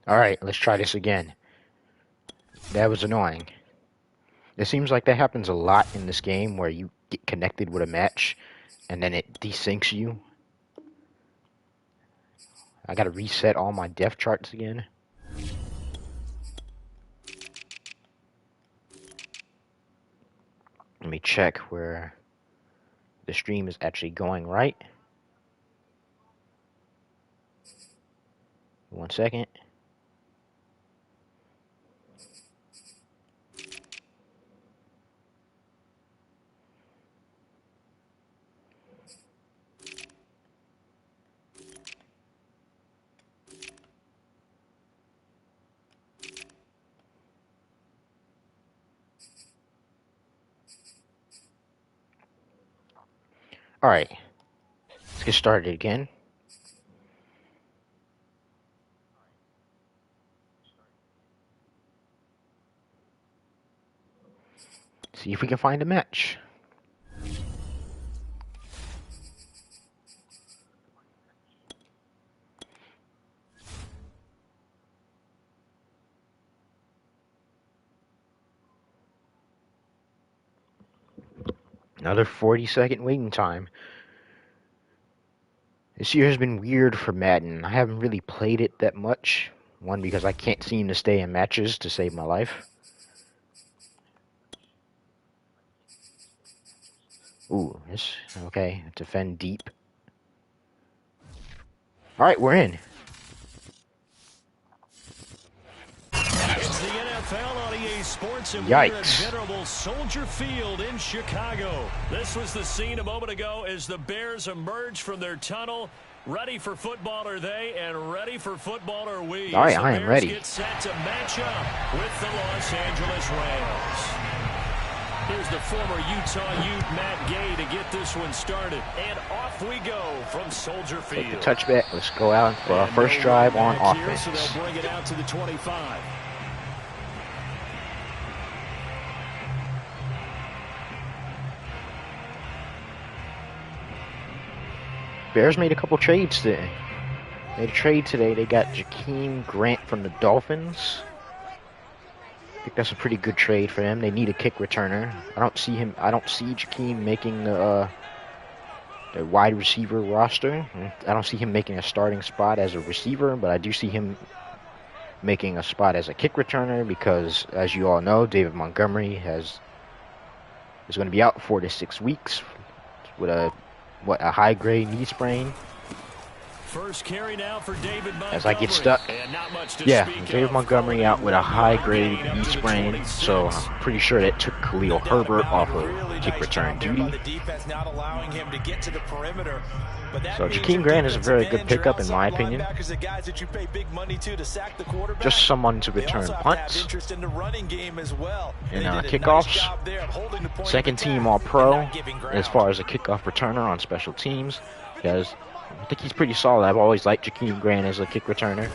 Alright, let's try this again. That was annoying. It seems like that happens a lot in this game where you get connected with a match and then it desyncs you. I gotta reset all my depth charts again. Let me check where the stream is actually going right. 1 second. Alright, let's get started again. See if we can find a match. Another 40-second waiting time. This year has been weird for Madden. I haven't really played it that much. One, because I can't seem to stay in matches to save my life. Ooh, this, okay, defend deep. Alright, we're in. It's the NFL on EA Sports, and we're at venerable Soldier Field in Chicago. This was the scene a moment ago as the Bears emerged from their tunnel. Ready for football are they, and ready for football are we. All right, I am ready. Get set to match up with the Los Angeles Rams. Here's the former Utah Ute, Matt Gay, to get this one started. And off we go from Soldier Field. Take the touchback. Let's go out for our first drive on offense. So they'll bring it out to the 25. Bears made a couple trades today. Made a trade today. They got Jakeem Grant from the Dolphins. I think that's a pretty good trade for them. They need a kick returner. I don't see Jakeem making the wide receiver roster. I don't see him making a starting spot as a receiver, but I do see him making a spot as a kick returner because, as you all know, David Montgomery is going to be out 4 to 6 weeks with a high-grade knee sprain. First carry now for David Montgomery. As I get stuck. Yeah, David Montgomery out with a high-grade knee sprain, so I'm pretty sure that took Khalil Herbert off of kick return duty. So Jakeem Grant is a very good pickup in my opinion. Just someone to return punts and kickoffs. Second team All-Pro as far as a kickoff returner on special teams. Because I think he's pretty solid. I've always liked Jakeem Grant as a kick returner.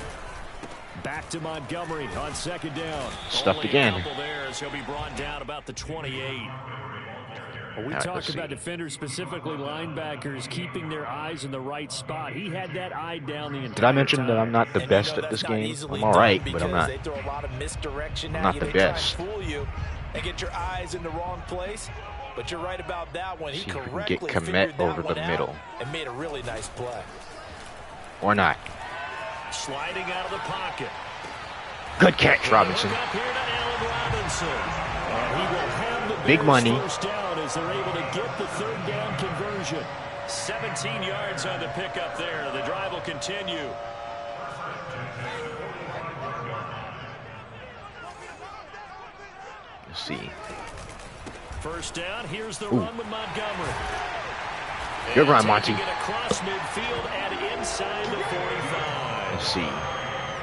Back to Montgomery on second down. Stuffed again. There, so he'll be brought down about the 28. Well, we talked about defenders, specifically linebackers, keeping their eyes in the right spot. He had that eye down the entire time. Did I mention that I'm not the best at this game? I'm all right, but I'm not the best. And get your eyes in the wrong place. But you're right about that one. He correctly get commit over the middle and made a really nice play. Or not. Sliding out of the pocket. Good catch, Robinson. Big money. First down as they're able to get the third down conversion. 17 yards on the pickup there. The drive will continue. Let's see. First down, here's the run with Montgomery. Good run, Monty. Get across midfield and inside the 45. Let's see.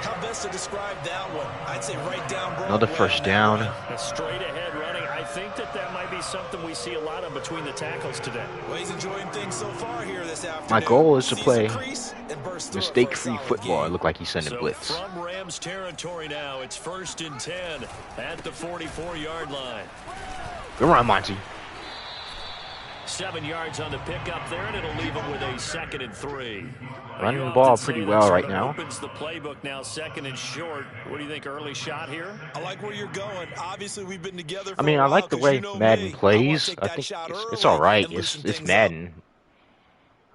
How best to describe that one? I'd say right down Broadway. Another first down. A straight ahead running. I think that might be something we see a lot of between the tackles today. Well, he's enjoying things so far here this afternoon. My goal is to play mistake-free football. It looked like he's sending blitz. From Rams territory now, it's 1st and 10 at the 44-yard line. Good run, Monty. 7 yards on the pickup there, and it'll leave him with a 2nd and 3. Running the ball pretty well right now. Opens the playbook now, 2nd and short. What do you think, early shot here? I like where you're going. Obviously, we've been together for I mean, a I while, like the way Madden plays. I think it's all right. It's Madden.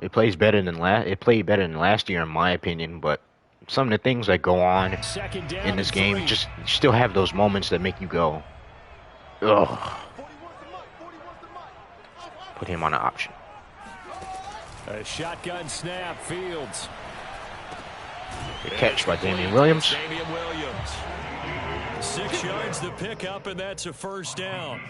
It plays better than It played better than last year, in my opinion. But some of the things that go on in this game, just still have those moments that make you go, ugh. Put him on an option. A shotgun snap, Fields. Good catch by Damian Williams. 6 yards to pick up, and that's a 1st down.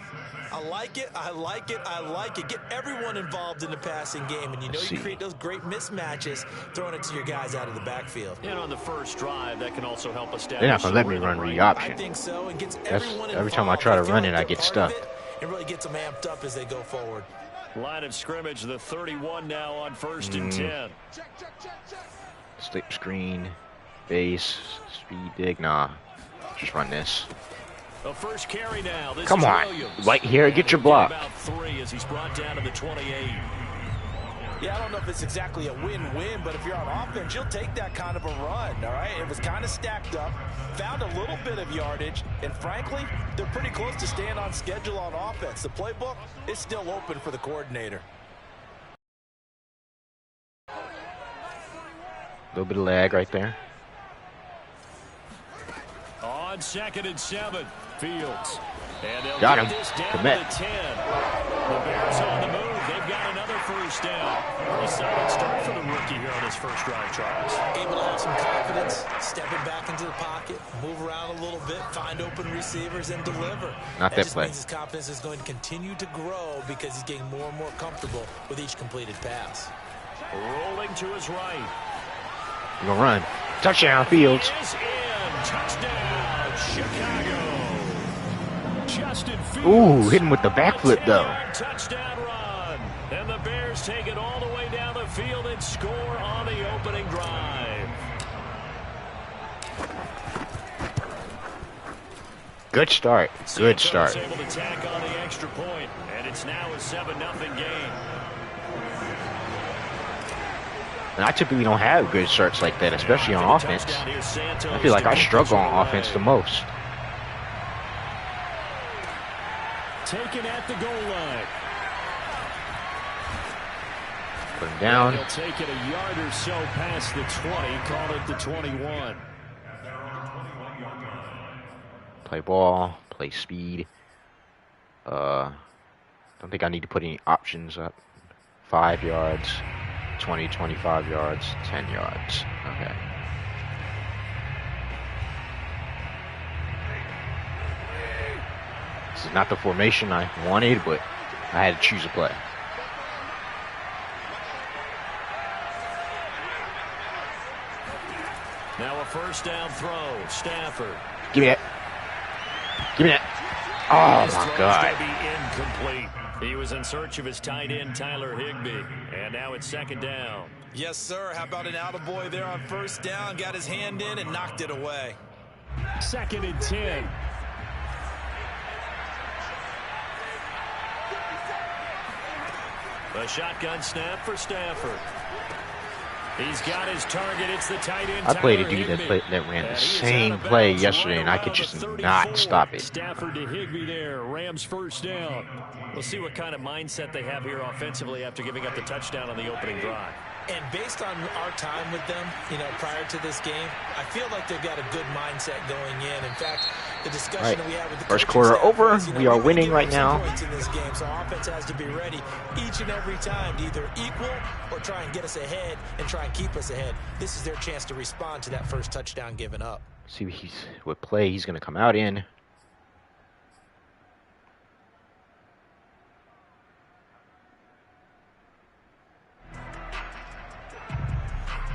I like it. I like it. I like it. Get everyone involved in the passing game, and you know you create those great mismatches, throwing it to your guys out of the backfield. And on the first drive, that can also help establish. They're not gonna let me run read option. I think so. And gets every time I try to run it, I get stuck. It really gets them amped up as they go forward. Line of scrimmage, the 31 now on 1st and 10. Slip screen, base, speed dig. Nah, just run this. The first carry now. This Come on, Williams. right here, get your block. About 3 as he's brought down to the 28. Yeah, I don't know if it's exactly a win-win, but if you're on offense, you'll take that kind of a run, all right? It was kind of stacked up, found a little bit of yardage, and frankly, they're pretty close to staying on schedule on offense. The playbook is still open for the coordinator. A little bit of lag right there. On 2nd and 7, Fields. And they'll got him. Commit. The 10. The Bears on the move. They've got another 1st down. Pretty solid start for the rookie here on his first drive, Charles. Able to have some confidence, stepping back into the pocket, move around a little bit, find open receivers, and deliver. Not that play. Means his confidence is going to continue to grow because he's getting more and more comfortable with each completed pass. Rolling to his right. You're gonna run. Touchdown, Fields. He is in. Touchdown, Chicago. Justin Fields. Ooh, hit him with the backflip, though. Touchdown run. And the Bears take it all the way down the field and score on the opening drive. Good start. Good start. Able to tack on the extra point, and it's now a 7-0 game. And I typically don't have good starts like that, especially on offense. I feel like I struggle on offense the most. Taken at the goal line. Put him down. He'll take it a yard or so past the 20, call it the 21. Play ball, play speed. Don't think I need to put any options up. 5 yards, 20, 25 yards, 10 yards. Okay. This is not the formation I wanted, but I had to choose a play. Now a 1st down throw. Stafford. Give me that. Give me that. Oh, my God. Be incomplete. He was in search of his tight end, Tyler Higbee. And now it's 2nd down. Yes, sir. How about an attaboy there on 1st down? Got his hand in and knocked it away. 2nd and 10. A shotgun snap for Stafford. He's got his target. It's the tight end. I played a dude that ran the same play yesterday, and I could just not stop it. Stafford to Higbee there. Rams 1st down. We'll see what kind of mindset they have here offensively after giving up the touchdown on the opening drive. And based on our time with them, prior to this game, I feel like they've got a good mindset going in. In fact, the discussion that we had with the first quarter over, we are winning right now. Points in this game, so offense has to be ready each and every time to either equal or try and get us ahead and try and keep us ahead. This is their chance to respond to that first touchdown given up. See what play he's going to come out in.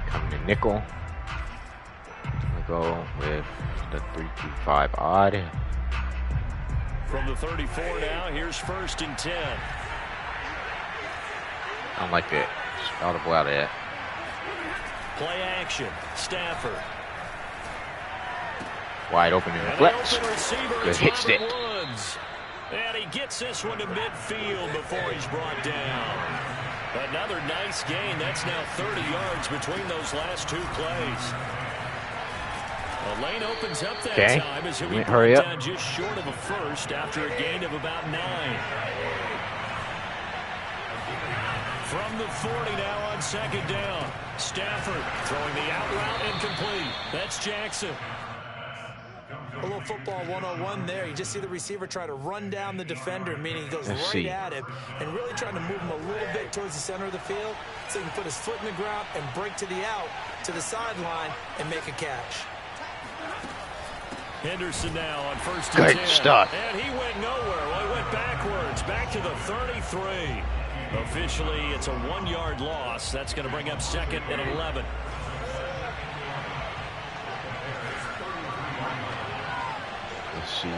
Coming to nickel. We'll go with the 3-2-5 odd. From the 34 now, here's 1st and 10. I don't like that. Just audible out of that. Play action. Stafford. Wide open in the flex. Good hit stick. And he gets this one to midfield before he's brought down. Another nice gain. That's now 30 yards between those last two plays. The lane opens up that time as he'll be brought down just short of a first after a gain of about 9. From the 40 now on second down. Stafford throwing the out route incomplete. That's Jackson. A little football 101 there. You just see the receiver try to run down the defender, meaning he goes at him and really trying to move him a little bit towards the center of the field so he can put his foot in the ground and break to the out, to the sideline, and make a catch. Henderson now on first and 10. Good stuff. And he went nowhere. Well, he went backwards, back to the 33. Officially, it's a 1-yard loss. That's going to bring up second and 11. Let's see.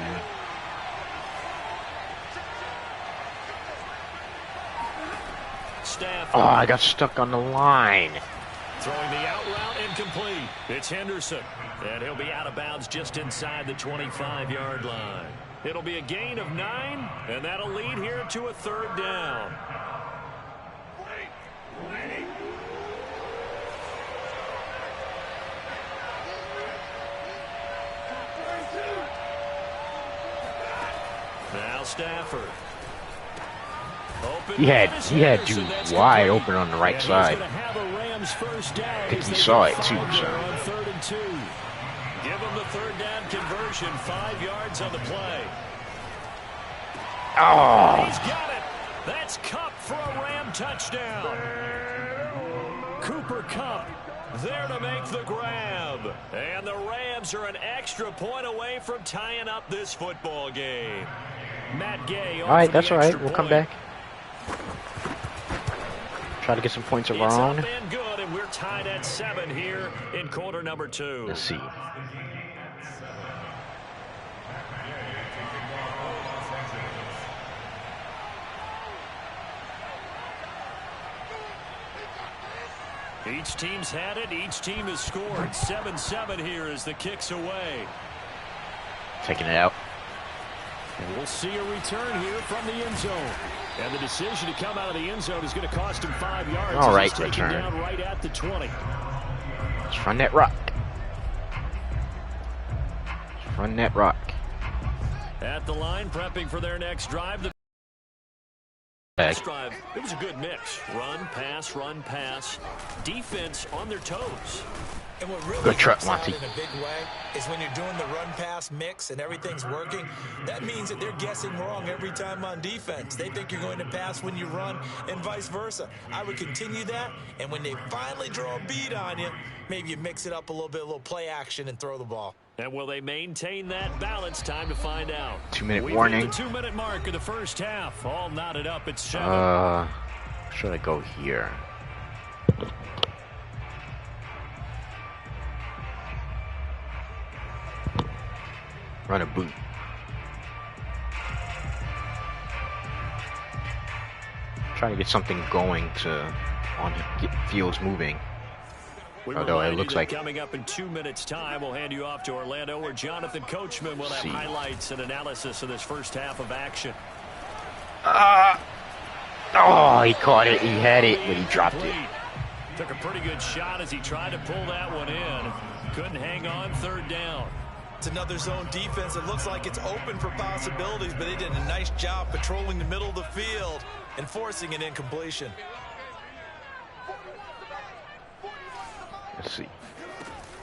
Stafford. Oh, I got stuck on the line. Throwing the out route incomplete. It's Henderson. And he'll be out of bounds just inside the 25-yard line. It'll be a gain of 9, and that'll lead here to a third down. Now Stafford. He had dude wide open on the right side. I think he saw it too. So. Give him the third down conversion. 5 yards on the play. Oh. He's got it. That's Kupp for a Ram touchdown. Cooper Kupp there to make the grab. And the Rams are an extra point away from tying up this football game. Matt Gay. All right, that's all right. We'll come back. Try to get some points of our own. It's up and good, and we're tied at 7 here in quarter number 2. Let's see. Each team's had it. Each team has scored. 7-7 here as the kick's away. Taking it out. And we'll see a return here from the end zone. And the decision to come out of the end zone is going to cost him 5 yards. All right, he's taken return. Down right at the 20. Let's run that rock. Let's run that rock. At the line, prepping for their next drive. The next drive, it was a good mix. Run, pass, defense on their toes. And what really good truck, helps out Monty. in a big way is when you're doing the run-pass mix and everything's working, that means that they're guessing wrong every time on defense. They think you're going to pass when you run and vice versa. I would continue that, and when they finally draw a beat on you, maybe you mix it up a little bit, a little play action, and throw the ball. And will they maintain that balance? Time to find out. 2-minute warning. We've hit the 2-minute mark of the first half. All knotted up at 7. Should I go here? Run a boot. Trying to get something going to get fields moving. Although it looks like coming up in 2 minutes' time, we'll hand you off to Orlando, where Jonathan Coachman will have highlights and analysis of this first half of action. Oh, he caught it. He had it, but he dropped it. Took a pretty good shot as he tried to pull that one in. Couldn't hang on. Third down. It's another zone defense. It looks like it's open for possibilities, but they did a nice job patrolling the middle of the field and forcing an incompletion. Let's see.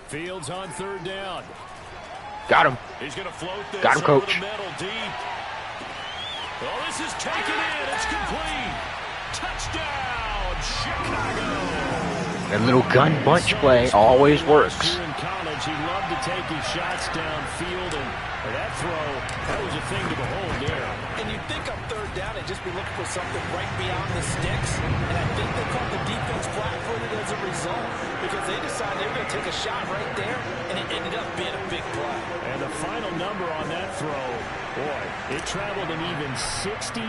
Fields on third down. Got him. He's going to float this. Got him, coach. Over the middle, deep. Well, this is taken in. It's complete. Touchdown, Chicago. That little gun bunch play always works. In college, he loved to take his shots downfield, and that throw, that was a thing to behold there. And you'd think on third down, they'd just be looking for something right beyond the sticks. And I think they caught the defense flat-footed as a result because they decided they were going to take a shot right there, and it ended up being a big play. And the final number on that throw, boy, it traveled an even 69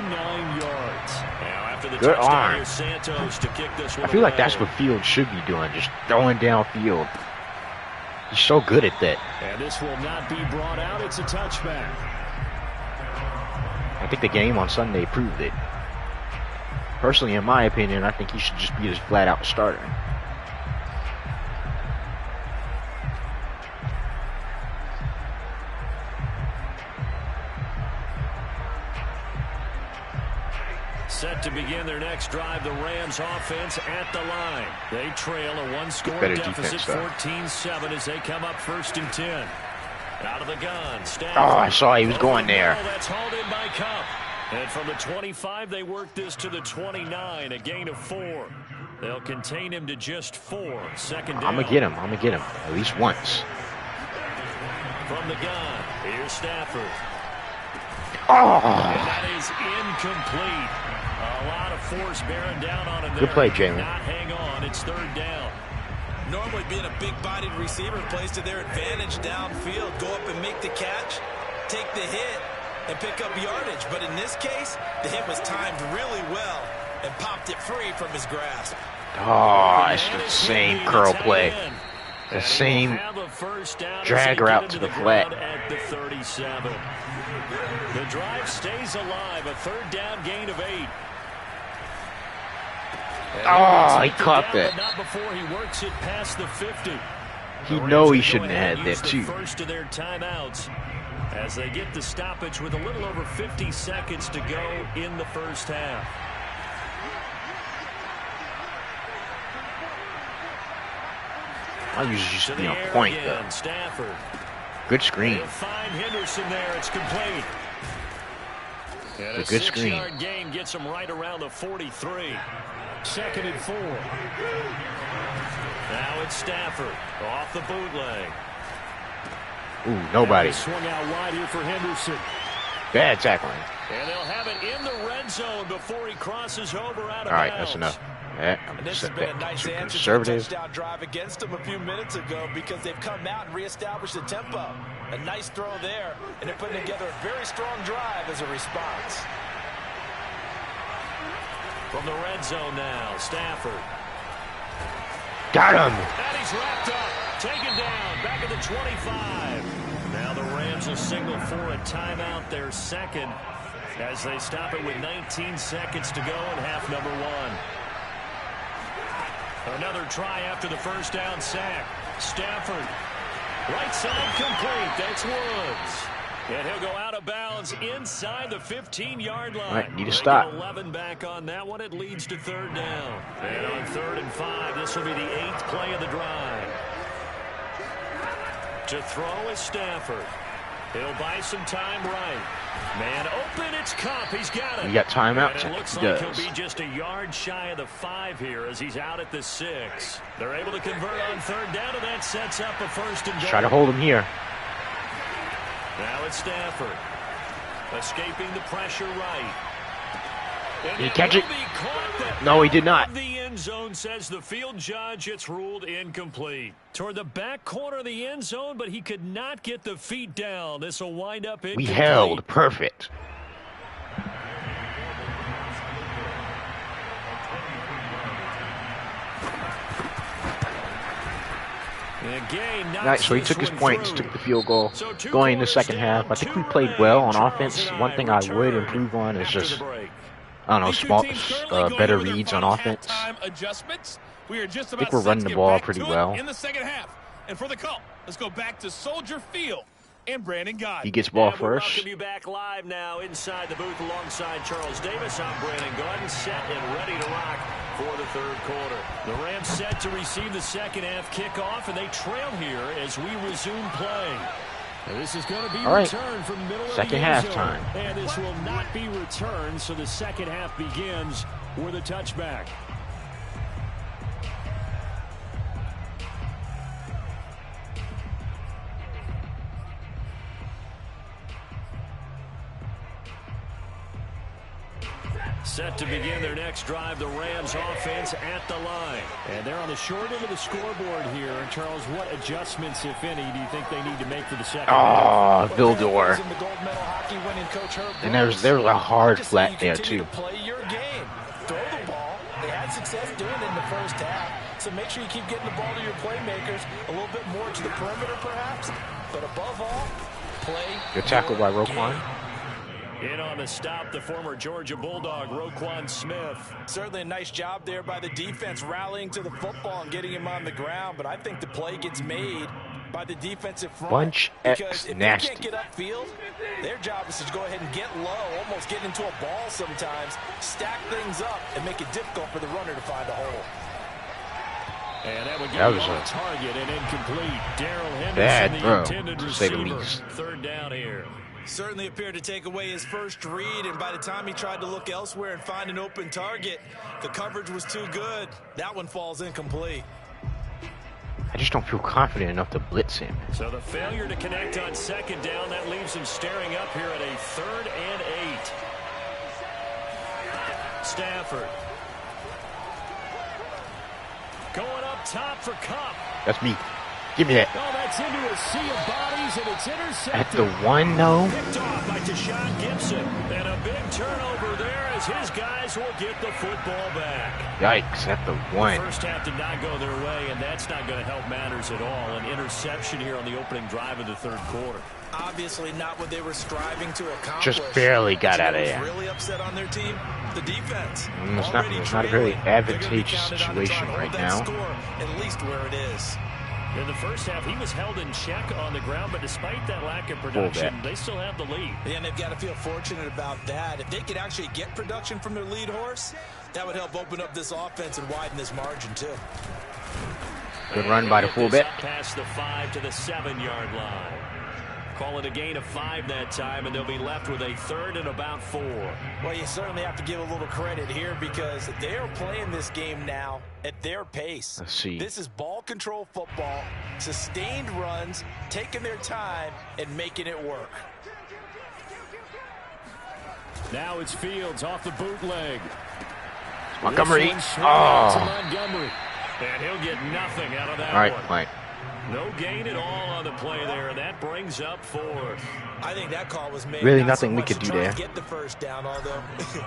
yards. Now after the good touchdown, arm. here's Santos to kick this one I feel like away. that's what Fields should be doing, just throwing downfield. He's so good at that. And this will not be brought out. It's a touchback. I think the game on Sunday proved it. Personally, in my opinion, I think he should just be his flat-out starter. Set to begin their next drive, the Rams offense at the line. They trail a one-score deficit, 14-7, as they come up 1st and 10. Out of the gun, Stafford. Oh, I saw he was going there. That's hauled in by Cup. And from the 25, they work this to the 29, a gain of 4. They'll contain him to just 4. 2nd down. I'm going to get him at least once. From the gun, here's Stafford. Oh! And that is incomplete. A lot of force bearing down on him there. Good play, Jalen. Not hang on. It's 3rd down. Normally being a big-bodied receiver plays to their advantage downfield. Go up and make the catch, take the hit, and pick up yardage. But in this case, the hit was timed really well and popped it free from his grasp. Oh, it's the same curl play. The same drag route to the flat. At the 37. The drive stays alive. A 3rd down gain of 8. Oh, he caught that. Not before he works it past the 50. He know he shouldn't have had that too. First of their timeouts as they get the stoppage with a little over 50 seconds to go in the 1st half. I usually just be on point though. Stafford. Good screen. They'll find Henderson there. It's complete. And a good screen. 6-yard gain gets him right around the 43. 2nd and 4. Now it's Stafford off the bootleg. Ooh, nobody. Swung out wide here for Henderson. Bad tackling. And they'll have it in the red zone before he crosses over out of bounds. All right, that's enough. Yeah, I'm This has set been back. a nice answer Conservative. to the touchdown drive against them a few minutes ago because they've come out and reestablished the tempo. A nice throw there, and they're putting together a very strong drive as a response. From the red zone now, Stafford. Got him. And he's wrapped up, taken down, back at the 25. Now the Rams will signal for a timeout, their 2nd, as they stop it with 19 seconds to go in half number 1. Another try after the 1st down sack. Stafford, right side complete. That's Woods. And he'll go out of bounds inside the 15-yard line. All right, need to stop. 11 back on that one. It leads to 3rd down. And on 3rd and 5, this will be the 8th play of the drive. To throw is Stafford. He'll buy some time right. Man open, it's Cup. He's got it. You got timeout? And it looks like he'll be just a yard shy of the 5 here as he's out at the 6. They're able to convert on 3rd down, and that sets up a 1st and goal. Try to hold him here. Now it's Stafford. Escaping the pressure right. Did he catch it? No, he did not. The end zone, says the field judge. It's ruled incomplete. Toward the back corner of the end zone, but he could not get the feet down. This will wind up incomplete. We held. Perfect. Nice, so he took his points, took the field goal. Going in the 2nd half, I think we played well on offense. One thing I would improve on is just, I don't know, better reads on offense. I think we're running the ball pretty well. In the 2nd half. And for the call, let's go back to Soldier Field and Brandon Guy. He gets ball we'll first. Welcome you back live now inside the booth alongside Charles Davis. I'm Brandon Gordon, set and ready to rock for the 3rd quarter. The Rams set to receive the 2nd half kickoff, and they trail here as we resume play. And this is going to be returned from middle of the end zone. Halftime. And this will not be returned, so the 2nd half begins with a touchback. Set to begin their next drive, the Rams offense at the line. And they're on the short end of the scoreboard here. And Charles, what adjustments, if any, do you think they need to make for the 2nd half? Oh, Vildor. And there was a hard flat there, too. Play your game. Throw the ball. They had success doing it in the 1st half. So make sure you keep getting the ball to your playmakers a little bit more to the perimeter, perhaps. But above all, play. Good tackle by Roquan. In on the stop, the former Georgia Bulldog, Roquan Smith. Certainly a nice job there by the defense rallying to the football and getting him on the ground, but I think the play gets made by the defensive front. Bunch because X if nasty. they can't get upfield, their job is to go ahead and get low, almost get into a ball sometimes, stack things up, and make it difficult for the runner to find a hole. And that would get a target and incomplete. Darrell Henderson, the intended receiver. Third down here. Certainly appeared to take away his first read, and by the time he tried to look elsewhere and find an open target, the coverage was too good. That one falls incomplete. I just don't feel confident enough to blitz him. So the failure to connect on second down, that leaves him staring up here at a 3rd and 8. Stafford. Going up top for Cup. That's me. Give me that. Oh, that's into a sea of bodies, and it's intercepted. At the 1, though. Picked off by Deshaun Gibson. And a big turnover there as his guys will get the football back. Yikes, at the 1. The first half did not go their way, and that's not going to help matters at all. An interception here on the opening drive of the third quarter. Obviously not what they were striving to accomplish. Just barely got out of there. Really upset on their team, the defense. It's not a very advantageous situation right now. At least where it is. In the first half, he was held in check on the ground, but despite that lack of production, they still have the lead. And they've got to feel fortunate about that. If they could actually get production from their lead horse, that would help open up this offense and widen this margin, too. Good run by the fullback. Past the 5 to the 7-yard line. Call it a gain of 5 that time, and they'll be left with a 3rd and about 4. Well, you certainly have to give a little credit here because they are playing this game now at their pace. Let's see. This is ball control football, sustained runs, taking their time, and making it work. Now it's Fields off the bootleg. Montgomery. Montgomery. And he'll get nothing out of that one. All right. No gain at all on the play there, and that brings up 4th. I think that call was made. Really nothing we could do there. Get the first down, although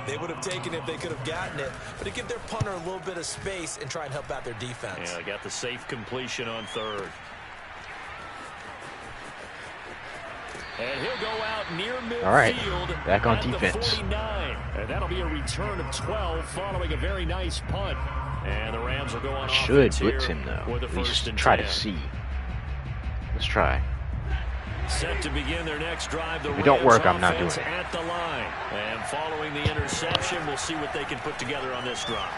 they would have taken it if they could have gotten it. But to give their punter a little bit of space and try and help out their defense. Yeah, got the safe completion on 3rd. And he'll go out near midfield. All right, back on defense. 49. And that'll be a return of 12 following a very nice punt. And the Rams will go on should offense blitz here him, though. with the At first least and try 10. to see. Let's try. Set to begin their next drive. The If it don't work, I'm not offense doing it. at the line. And following the interception, we'll see what they can put together on this drive.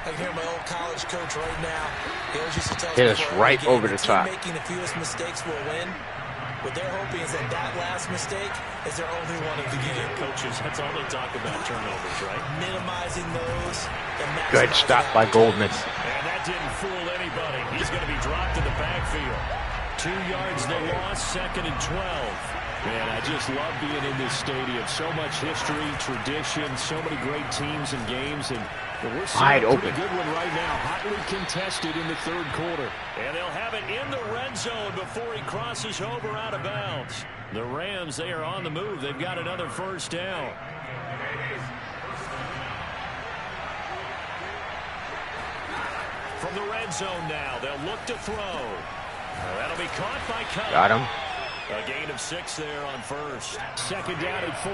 I can hear my old college coach right now. He always used to tell us Hit us before right every game, over the top. Making the fewest mistakes will win. What they're hoping is that last mistake is their only one of the game. Coaches, that's all they talk about, turnovers, right? Minimizing those. And Good stop by Goldman. And that didn't fool anybody. He's going to be dropped in the backfield. 2 yards the loss, 2nd and 12. Man, I just love being in this stadium. So much history, tradition, so many great teams and games, and we're seeing a pretty good one right now. Hotly contested in the third quarter. And they'll have it in the red zone before he crosses over out of bounds. The Rams, they are on the move. They've got another first down. From the red zone now, they'll look to throw. That'll be caught by Cup. Got him. A gain of 6 there on 1st. 2nd down and 4.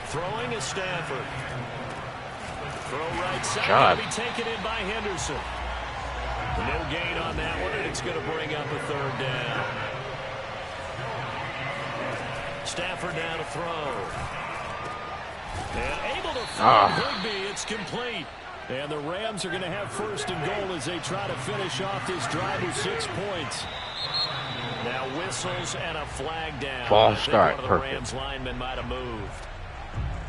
Throwing is Stafford. Throw right side. Will be taken in by Henderson. No gain on that one, and it's going to bring up a 3rd down. Stafford down to throw. And able to find Higbee. It's complete. And the Rams are going to have 1st and goal as they try to finish off this drive with 6 points. Now whistles and a flag down. False start. One of the Rams linemen might have moved.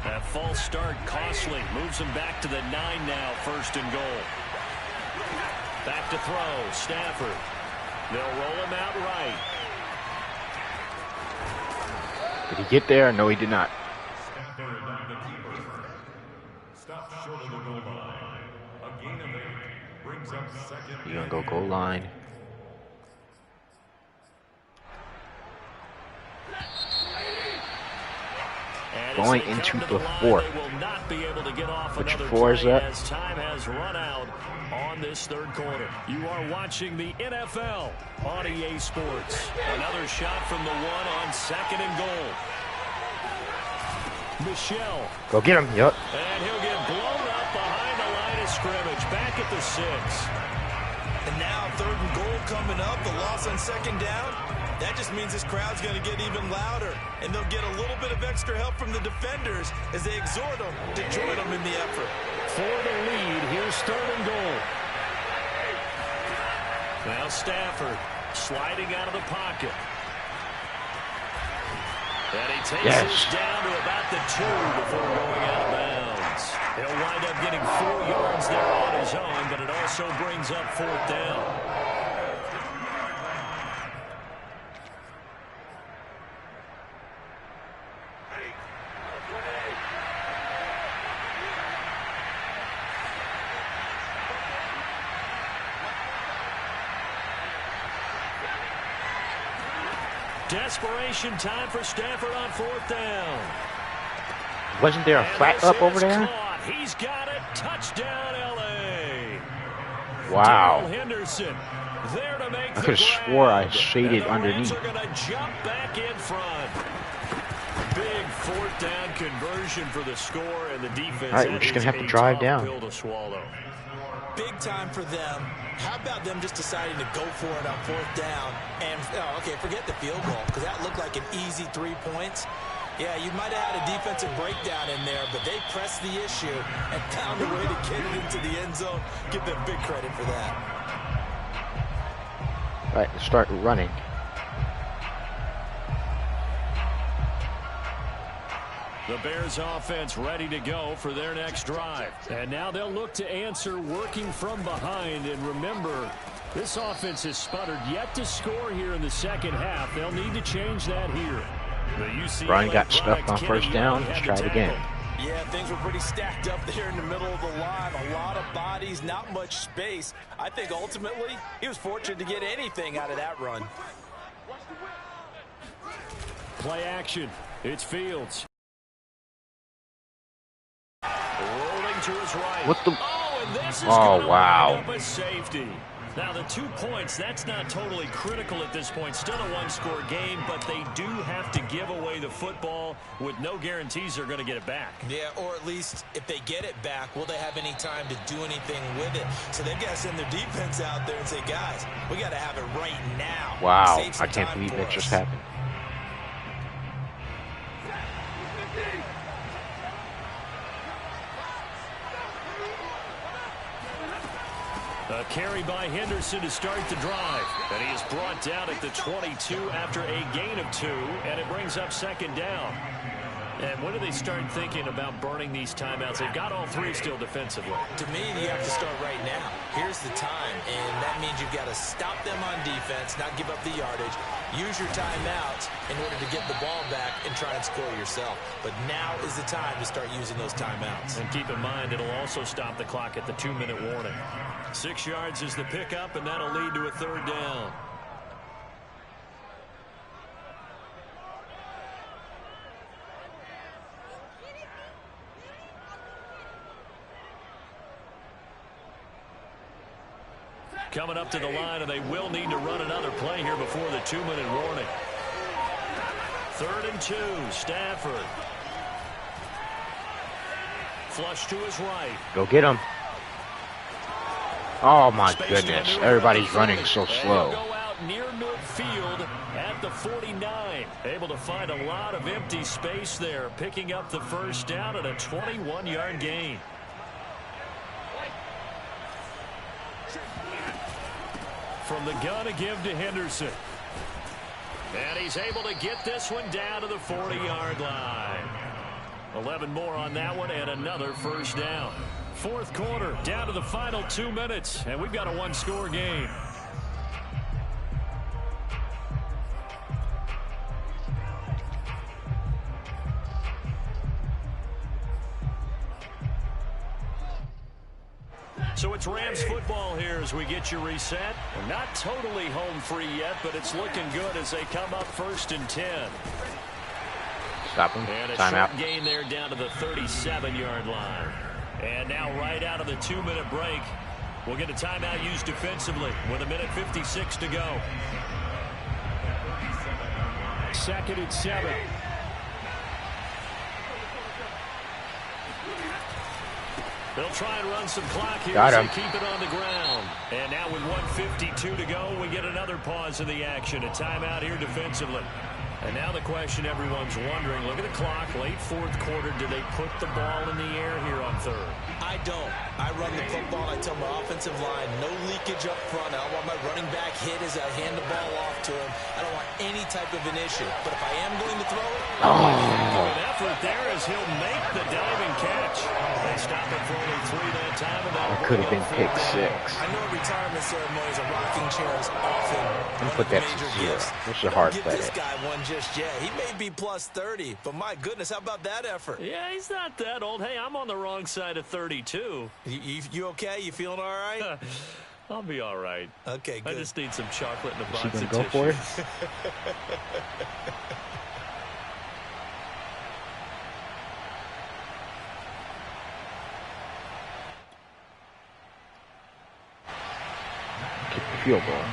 That false start costly. Moves him back to the 9 now. 1st and goal. Back to throw. Stafford. They'll roll him out right. Did he get there? No, he did not. You're going to go goal line. going into the fourth. Which four is that? As time has run out on this third quarter. You are watching the NFL on EA Sports. Another shot from the one on 2nd and goal. Michelle. Go get him. Yup. And he'll get blown up behind the line of scrimmage. Back at the 6. And now 3rd and goal coming up. The loss on 2nd down. That just means this crowd's going to get even louder. And they'll get a little bit of extra help from the defenders as they exhort them to join them in the effort. For the lead, here's 3rd and goal. Now Stafford sliding out of the pocket. And he takes this down to about the 2 before going out of bounds. He'll wind up getting 4 yards there on his own, but it also brings up 4th down. Desperation time for Stafford on 4th down. Wasn't there a flat up over there? He's got it. Touchdown, LA. Wow. Henderson there to make I could have swore I shaded underneath. Are going to jump back in front. Big 4th down conversion for the score, and the defense. All right, we're just going to have to drive down. Pill to swallow. Big time for them. How about them just deciding to go for it on 4th down? And, okay, forget the field goal, because that looked like an easy 3 points. Yeah, you might have had a defensive breakdown in there, but they pressed the issue and found a way to get it into the end zone. Give them big credit for that. All right, let's start running. The Bears offense ready to go for their next drive. And now they'll look to answer working from behind. And remember, this offense has sputtered yet to score here in the 2nd half. They'll need to change that here. Brian got stuck on 1st down. Let's try it again. Yeah, things were pretty stacked up there in the middle of the line. A lot of bodies, not much space. I think ultimately he was fortunate to get anything out of that run. Play action. It's Fields. Rolling to his right. What the? Oh, and this is wow. Up a safety. Now, the 2 points, that's not totally critical at this point. Still a one-score game, but they do have to give away the football with no guarantees they're going to get it back. Yeah, or at least if they get it back, will they have any time to do anything with it? So they've got to send their defense out there and say, guys, we got to have it right now. Wow, I can't believe that just happened. A carry by Henderson to start the drive. And he is brought down at the 22 after a gain of 2, and it brings up 2nd down. And when do they start thinking about burning these timeouts? They've got all 3 still defensively. To me, you have to start right now. Here's the time, and that means you've got to stop them on defense, not give up the yardage. Use your timeouts in order to get the ball back and try and score yourself. But now is the time to start using those timeouts. And keep in mind, it'll also stop the clock at the 2-minute warning. 6 yards is the pickup, and that'll lead to a 3rd down. Coming up to the line, and they will need to run another play here before the 2-minute warning. 3rd and 2, Stafford. Flush to his right. Go get him. Oh my goodness, everybody's running so slow. Go out near midfield at the 49. Able to find a lot of empty space there, picking up the 1st down at a 21-yard gain. From the gun to give to Henderson. And he's able to get this one down to the 40-yard line. 11 more on that one and another 1st down. 4th quarter, down to the final 2 minutes, and we've got a one-score game. So it's Rams football here as we get you reset. We're not totally home free yet, but it's looking good as they come up 1st and 10. Stop him. And a Timeout. short gain there down to the 37-yard line. And now right out of the 2-minute break, we'll get a timeout used defensively with 1:56 to go. 2nd and 7. They'll try and run some clock here as they keep it on the ground. And now with 1:52 to go, we get another pause in the action. A timeout here defensively. And now the question everyone's wondering, look at the clock, late 4th quarter, do they put the ball in the air here on 3rd? I don't. I run the football. I tell my offensive line, no leakage up front. I don't want my running back hit as I hand the ball off to him. I don't want any type of an issue. But if I am going to throw it, good effort there as he'll make the diving catch. They stop it for only 3 that time. That could have been pick 6. I know retirement ceremonies are rocking chairs often. Let's put that to 0. This is a hard play. This guy one just yet. He may be plus 30, but my goodness, how about that effort? Yeah, he's not that old. Hey, I'm on the wrong side of 32. You okay? You feeling all right? I'll be all right. Okay, good. I just need some chocolate in a box Is he of gonna go for it? Kick the field goal.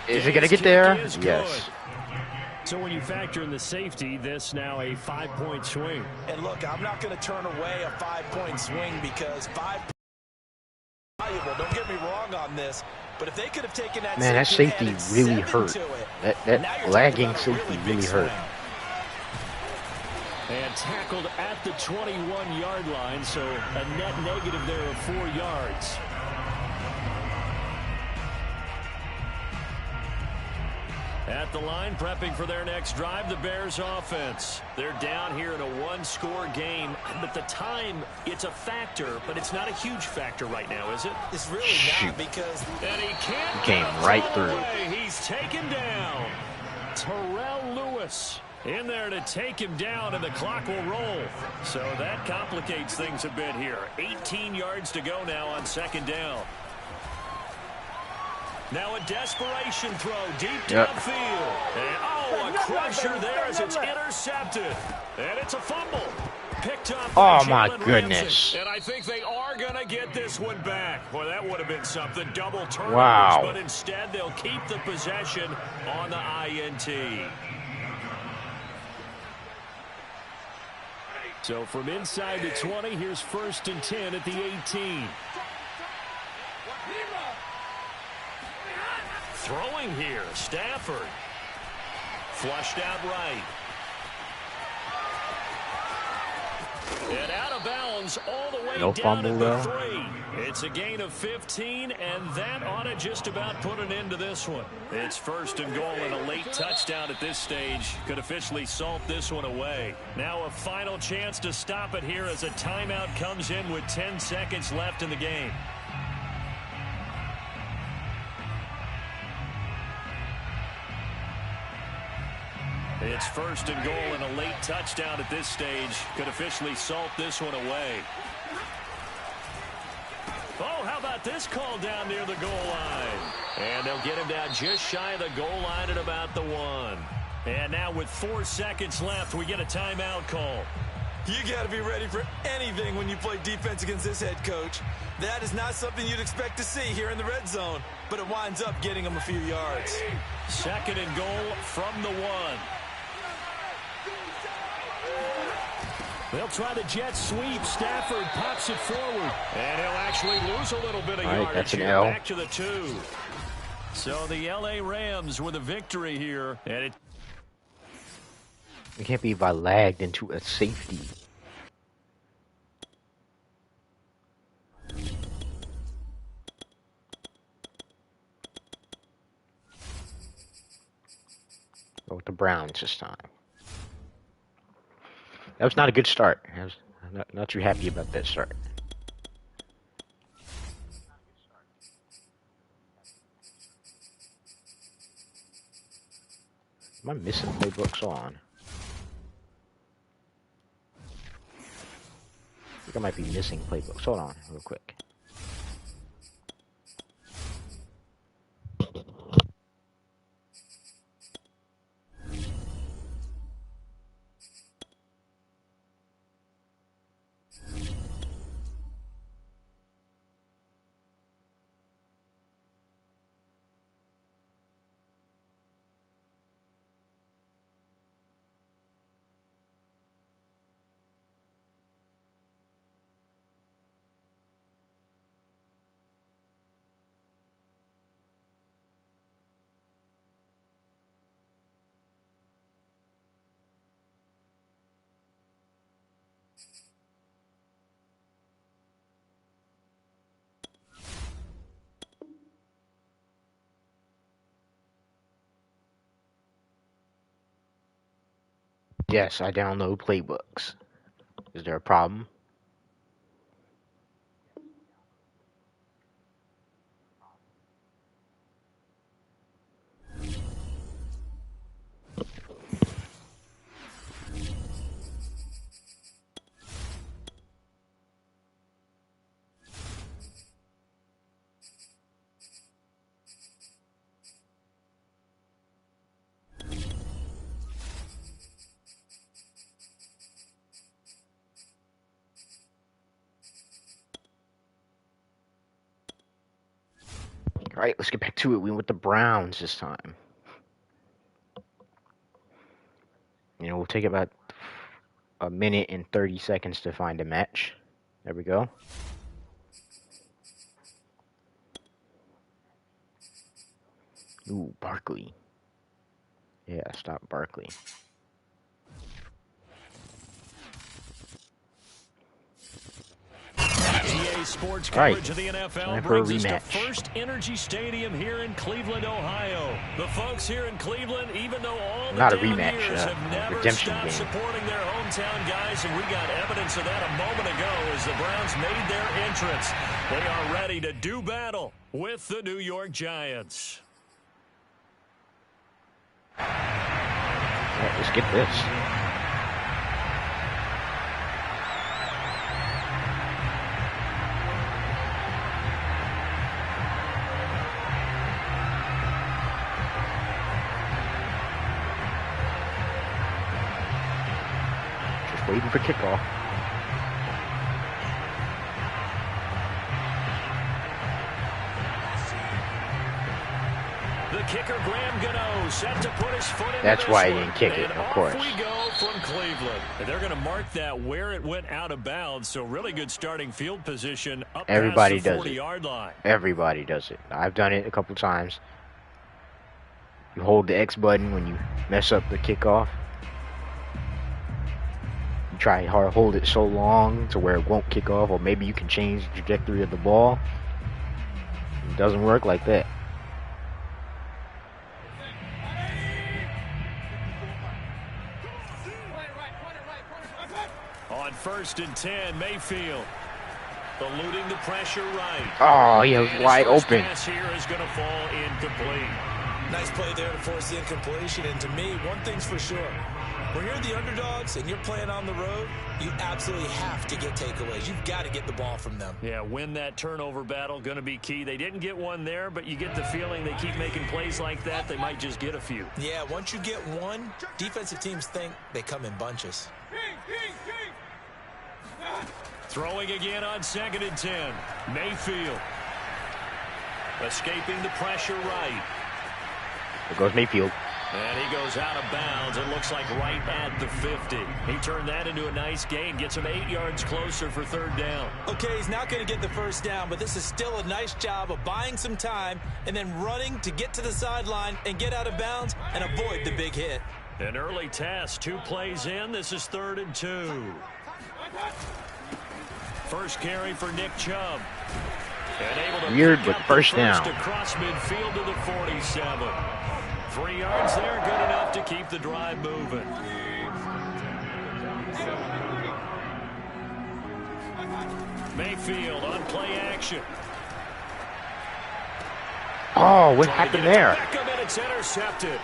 Is it gonna get there? Yes. So when you factor in the safety, this now a 5-point swing. And look, I'm not going to turn away a 5-point swing because 5 valuable. Don't get me wrong on this, but if they could have taken that, man, that safety really hurt. That lagging safety really hurt. And tackled at the 21-yard line, so a net negative there of 4 yards. At the line, prepping for their next drive, the Bears offense. They're down here in a 1-score game, but the time, it's a factor, but it's not a huge factor right now, is it? It's really not because... And he can't came right through. He's taken down. Terrell Lewis in there to take him down, and the clock will roll. So that complicates things a bit here. 18 yards to go now on 2nd down. Now a desperation throw deep downfield. And a crusher there as it's intercepted. And it's a fumble. Picked up by my Jalen goodness. Ramsey. And I think they are going to get this one back. Boy, that would have been something. Double turnovers. Wow. But instead, they'll keep the possession on the INT. So from inside the 20, here's 1st and 10 at the 18. Throwing here, Stafford. Flushed out right. And out of bounds all the way No down fumble, to the though. 3. It's a gain of 15, and that ought to just about put an end to this one. It's 1st and goal, and a late touchdown at this stage could officially salt this one away. Now a final chance to stop it here as a timeout comes in with 10 seconds left in the game. It's 1st and goal, and a late touchdown at this stage could officially salt this one away. Oh, how about this call down near the goal line? And they'll get him down just shy of the goal line at about the 1. And now with 4 seconds left, we get a timeout call. You got to be ready for anything when you play defense against this head coach. That is not something you'd expect to see here in the red zone, but it winds up getting him a few yards. 2nd and goal from the 1. They'll try the jet sweep. Stafford pops it forward. And he'll actually lose a little bit of yardage. That's an here. L. Back to the 2. So the LA Rams with a victory here. And it can't be lagged into a safety. Go with the Browns this time. That was not a good start. I was not too happy about that start. Am I missing playbooks on? I think I might be missing playbooks. Hold on, real quick. Yes, I download playbooks. Is there a problem? All right, let's get back to it. We went with the Browns this time. You know, we'll take about a minute and 30 seconds to find a match. There we go. Ooh, Barkley. Yeah, stop Barkley. EA Sports coverage of the NFL brings us to First Energy Stadium here in Cleveland, Ohio. The folks here in Cleveland, even though all the down years have never stopped supporting their hometown guys, and we got evidence of that a moment ago as the Browns made their entrance. They are ready to do battle with the New York Giants. All right, let's get this. Waiting for kickoff. The kicker, Graham Gano, set to put his foot in. That's why he didn't kick it, of course. Off we go from Cleveland. And they're going to mark that where it went out of bounds. So really good starting field position up Everybody past the does 40-yard line. Everybody does it. I've done it a couple times. You hold the X button when you mess up the kickoff. Try hard, hold it so long to where it won't kick off, or maybe you can change the trajectory of the ball. It doesn't work like that. On 1st and 10, Mayfield eluding the pressure right. Oh, he was wide open. Pass here is going to fall incomplete. Nice play there to force the incompletion. And to me, one thing's for sure. When you're the underdogs and you're playing on the road, you absolutely have to get takeaways. You've got to get the ball from them. Yeah, win that turnover battle, going to be key. They didn't get one there, but you get the feeling they keep making plays like that, they might just get a few. Yeah, once you get one, defensive teams think they come in bunches. Throwing again on 2nd and 10. Mayfield escaping the pressure right. There goes Mayfield. And he goes out of bounds. It looks like right at the 50. He turned that into a nice gain. Gets him 8 yards closer for 3rd down. Okay, he's not going to get the 1st down, but this is still a nice job of buying some time and then running to get to the sideline and get out of bounds and avoid the big hit. An early test. 2 plays in. This is 3rd and 2. First carry for Nick Chubb. And able to weird, but first down. Across midfield to the 47. 3 yards there, good enough to keep the drive moving. Mayfield on play action. Oh, what happened there? And it's intercepted.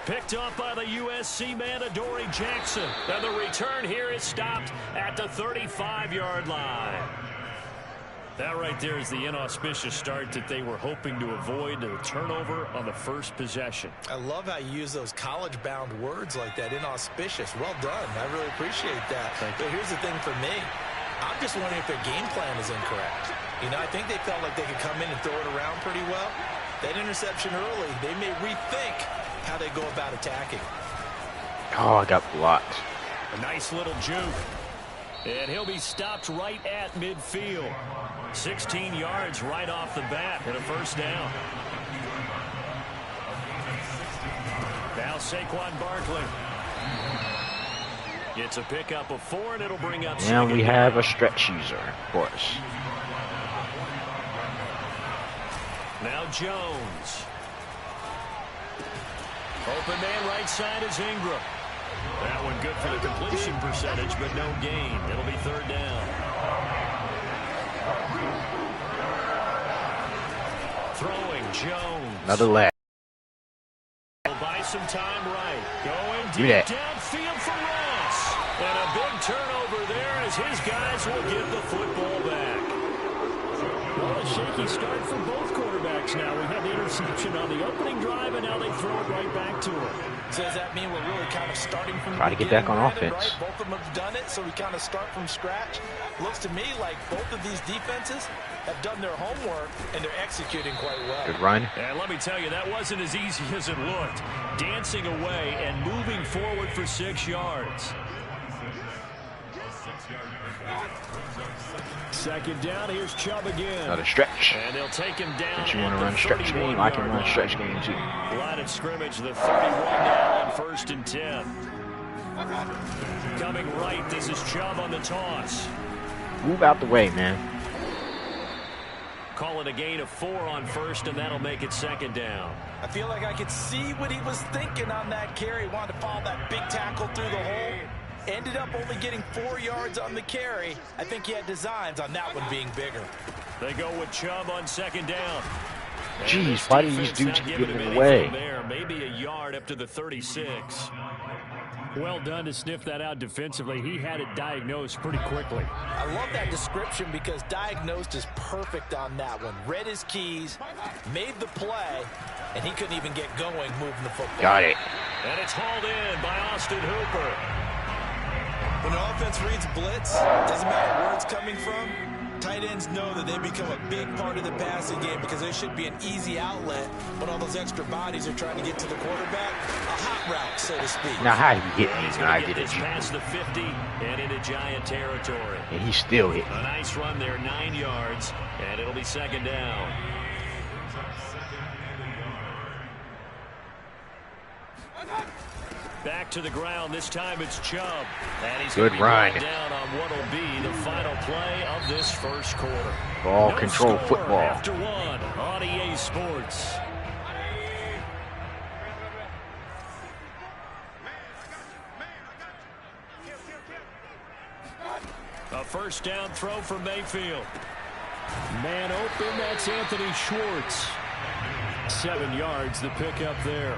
Picked up by the USC man, Adoree Jackson. And the return here is stopped at the 35-yard line. That right there is the inauspicious start that they were hoping to avoid, a turnover on the first possession. I love how you use those college-bound words like that, inauspicious. Well done. I really appreciate that. But here's the thing for me. I'm just wondering if their game plan is incorrect. You know, I think they felt like they could come in and throw it around pretty well. That interception early, they may rethink how they go about attacking. Oh, I got blocked. A nice little juke. And he'll be stopped right at midfield. 16 yards right off the bat and a 1st down. Now Saquon Barkley. It's a pickup of 4, and it'll bring up. Now we have a stretch user, of course. Now Jones. Open man right side is Ingram. That one good for the completion percentage, but no gain. It'll be third down. Throwing Jones. Another leg. Buy some time right. Going Do deep that. downfield for Ross. And a big turnover there as his guys will get the football back. Well, a shaky start for both quarterbacks now. We had the interception on the opening drive, and now they throw it right back to him. So does that mean we're really kind of starting from the Try to get back on Brandon, offense. right? Both of them have done it, so we kind of start from scratch. Looks to me like both of these defenses have done their homework, and they're executing quite well. Good run. And let me tell you, that wasn't as easy as it looked. Dancing away and moving forward for 6 yards. Second down, here's Chubb again. Another stretch. And they'll take him down. If you want to run a stretch game, I can run a stretch game too. Line of scrimmage, the 31 now on 1st and 10. Coming right, this is Chubb on the toss. Move out the way, man. Call it a gain of 4 on 1st, and that'll make it 2nd down. I feel like I could see what he was thinking on that carry. He wanted to follow that big tackle through the hole. Ended up only getting 4 yards on the carry. I think he had designs on that one being bigger. They go with Chubb on 2nd down. Jeez, why do these dudes keep giving it away? There, maybe a yard up to the 36. Well done to sniff that out defensively. He had it diagnosed pretty quickly. I love that description because diagnosed is perfect on that one. Read his keys, made the play, and he couldn't even get going moving the football. Got it. And it's hauled in by Austin Hooper. When the offense reads blitz, doesn't matter where it's coming from, tight ends know that they become a big part of the passing game because they should be an easy outlet when all those extra bodies are trying to get to the quarterback. A hot route, so to speak. Now, how did he hit me? He's I going to did get it. this past the 50 and into Giant territory. And he still hit me. A nice run there, 9 yards, and it'll be 2nd down. Back to the ground. This time it's Chubb. And he's Good run. Down on what will be the final play of this first quarter. Ball No control score football. After 1 on EA Sports. A first down throw for Mayfield. Man open, that's Anthony Schwartz. 7 yards, the pickup there.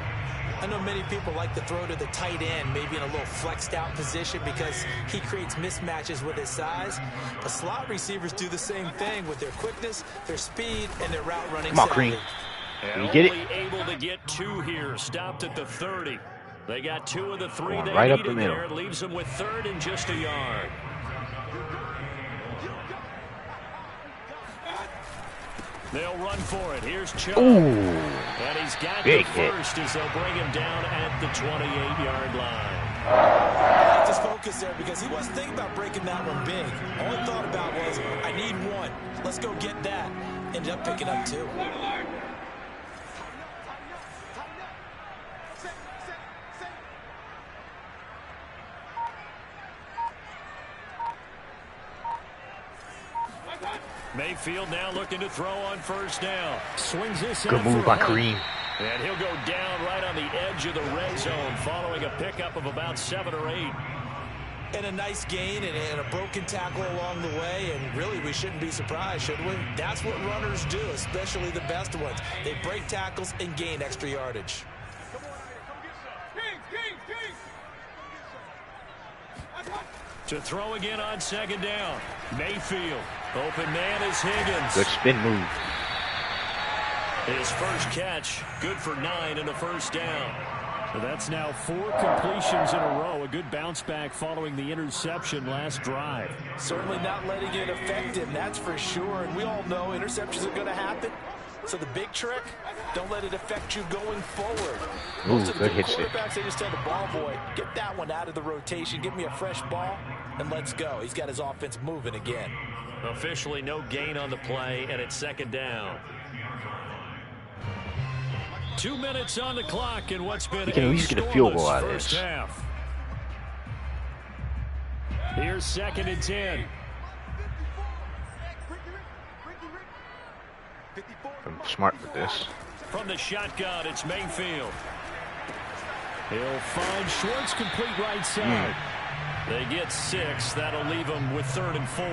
I know many people like to throw to the tight end, maybe in a little flexed out position because he creates mismatches with his size. But slot receivers do the same thing with their quickness, their speed, and their route running. Come on, Cream. And You get it? only able to get 2 here. Stopped at the 30. They got 2 of the 3 Going they right up needed the middle. there. Leaves them with 3rd and just a yard. They'll run for it. Here's Chubb. Ooh. And he's got Big the hit. first as they'll bring him down at the 28-yard line. I like his focus there because he wasn't thinking about breaking that one big. All he thought about was, I need 1. Let's go get that. Ended up picking up 2. Mayfield now looking to throw on first down. Swings this Good out move for by Hunt. Kareem. And he'll go down right on the edge of the red zone following a pickup of about 7 or 8. And a nice gain and a broken tackle along the way, and really we shouldn't be surprised, should we? That's what runners do, especially the best ones. They break tackles and gain extra yardage. To throw again on 2nd down. Mayfield. Open man is Higgins. Good spin move. His first catch, good for 9 and a first down. So that's now 4 completions in a row. A good bounce back following the interception last drive. Certainly not letting it affect him, that's for sure. And we all know interceptions are going to happen. So the big trick, don't let it affect you going forward. Ooh, Most of the good hit stick. quarterbacks, they just tell the ball boy, get that one out of the rotation, give me a fresh ball, and let's go. He's got his offense moving again. Officially no gain on the play, and it's 2nd down. 2 minutes on the clock in what's been You can at least get a field goal out of first this. half. Here's 2nd and 10. I'm smart with this. From the shotgun, it's Mayfield. He'll find Schwartz complete right side. They get 6. That'll leave them with 3rd and 4.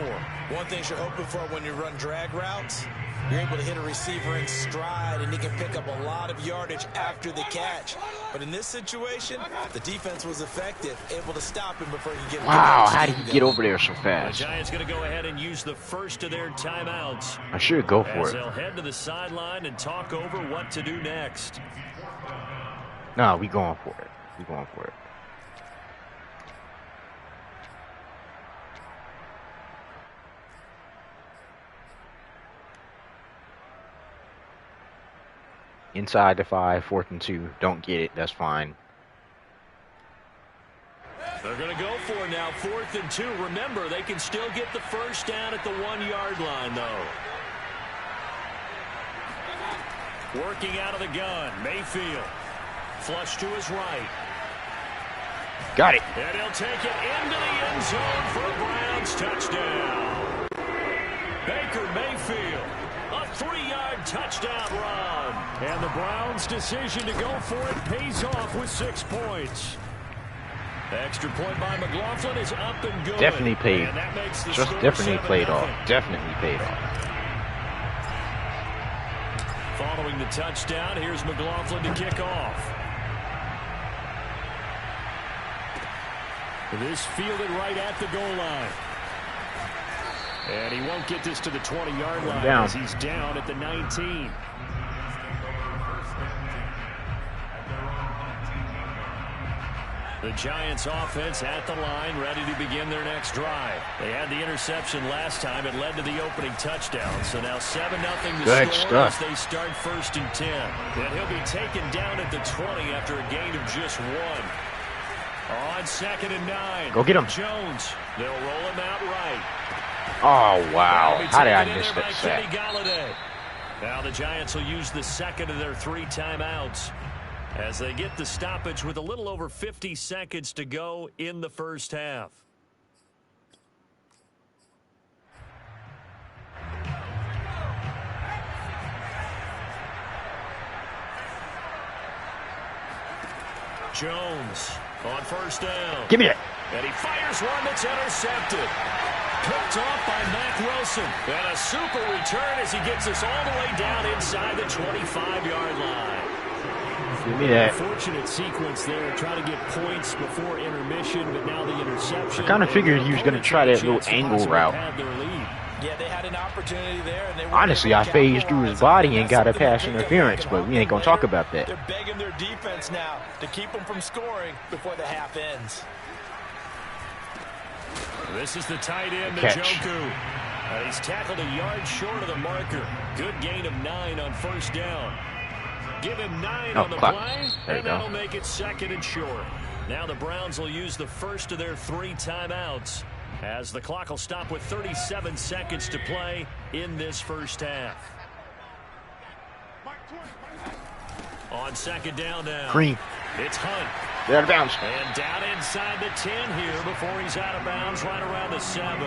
One thing you're hoping for when you run drag routes, you're able to hit a receiver in stride, and he can pick up a lot of yardage after the catch. But in this situation, the defense was effective, able to stop him before he could get. Wow, how did he get over there so fast? The Giants going to go ahead and use the first of their timeouts. I should go for it. They'll head to the sideline and talk over what to do next. No, we going for it. We going for it. Inside the 5, 4th and 2. Don't get it. That's fine. They're going to go for it now. 4th and 2. Remember, they can still get the first down at the 1-yard line, though. Working out of the gun. Mayfield. Flush to his right. Got it. And he'll take it into the end zone for a Browns touchdown. Baker Mayfield. A 3-yard touchdown run. And the Browns' decision to go for it pays off with 6 points. Extra point by McLaughlin is up and good. Definitely paid. And that makes the Just score definitely 7-0. played off. Definitely paid off. Following the touchdown, here's McLaughlin to kick off. This fielded right at the goal line. And he won't get this to the 20-yard line as he's down at the 19. The Giants offense at the line, ready to begin their next drive. They had the interception last time. It led to the opening touchdown. So now 7-0 Good score stuff. as they start 1st and 10. And he'll be taken down at the 20 after a gain of just 1. On 2nd and 9. Go get him. Jones. They'll roll him out right. Oh, wow. That'll be How did I taken in miss there that by sack? Kenny Golladay. Now the Giants will use the 2nd of their 3 timeouts as they get the stoppage with a little over 50 seconds to go in the first half. Jones on 1st down. Give me it. And he fires one that's intercepted. Picked off by Mack Wilson. And a super return as he gets us all the way down inside the 25-yard line. Give me that. Unfortunate sequence there, trying to get points before intermission, but now the interception. I kind of figured he was going to try that little angle route. Yeah, they had an opportunity there. And they Honestly, I phased through his body and got a pass interference, but we ain't going to talk about that. They're begging their defense now to keep them from scoring before the half ends. This is the tight end, Catch. Njoku. He's tackled a yard short of the marker. Good gain of 9 on 1st down. Give him 9 on the clock. play, There you and go. that'll make it 2nd and short. Now the Browns will use the first of their 3 timeouts as the clock will stop with 37 seconds to play in this first half. On 2nd down now. Cream. It's Hunt. They're out of bounds. And down inside the 10 here before he's out of bounds right around the 7.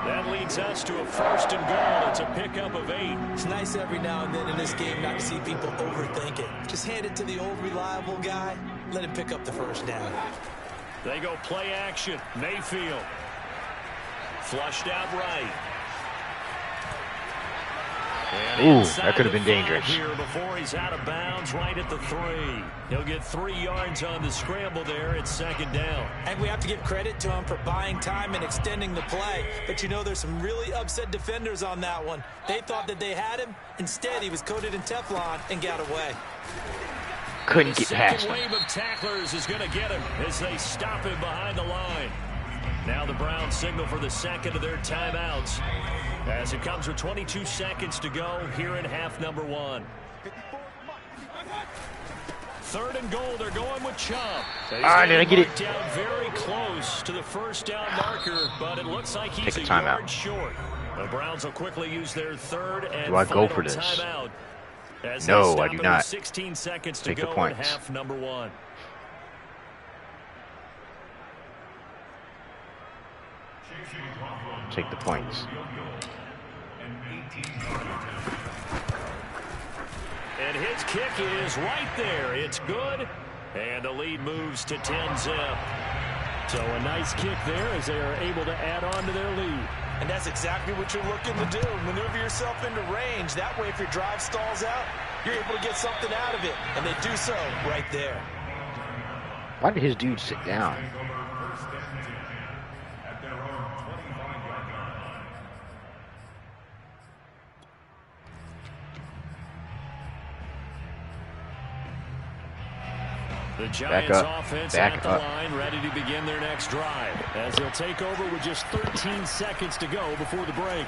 That leads us to a 1st and goal. It's a pickup of 8. It's nice every now and then in this game not to see people overthink it. Just hand it to the old reliable guy. Let him pick up the 1st down. They go play action. Mayfield. Flushed out right. Ooh, that could have been dangerous. Here before he's out of bounds right at the 3. He'll get 3 yards on the scramble there. It's 2nd down. And we have to give credit to him for buying time and extending the play. But you know there's some really upset defenders on that one. They thought that they had him. Instead, he was coated in Teflon and got away. Couldn't get past The him. second wave of tacklers is going to get him as they stop him behind the line. Now the Browns signal for the 2nd of their timeouts as it comes with 22 seconds to go here in half number 1. 3rd and goal. They're going with Chubb. Did I get it? Down very close to the 1st down marker, but it looks like he's Take a a timeout. yard short. The Browns will quickly use their 3rd and Do I go final for this? timeout. As No, they I stop do it with not. 16 seconds to Take the go in points. half number 1. Take the points. And his kick is right there. It's good. And the lead moves to 10-zip. So a nice kick there as they are able to add on to their lead. And that's exactly what you're looking to do. Maneuver yourself into range. That way, if your drive stalls out, you're able to get something out of it. And they do so right there. Why did his dude sit down? The Giants offense at the line, ready to begin their next drive, as they'll take over with just 13 seconds to go before the break.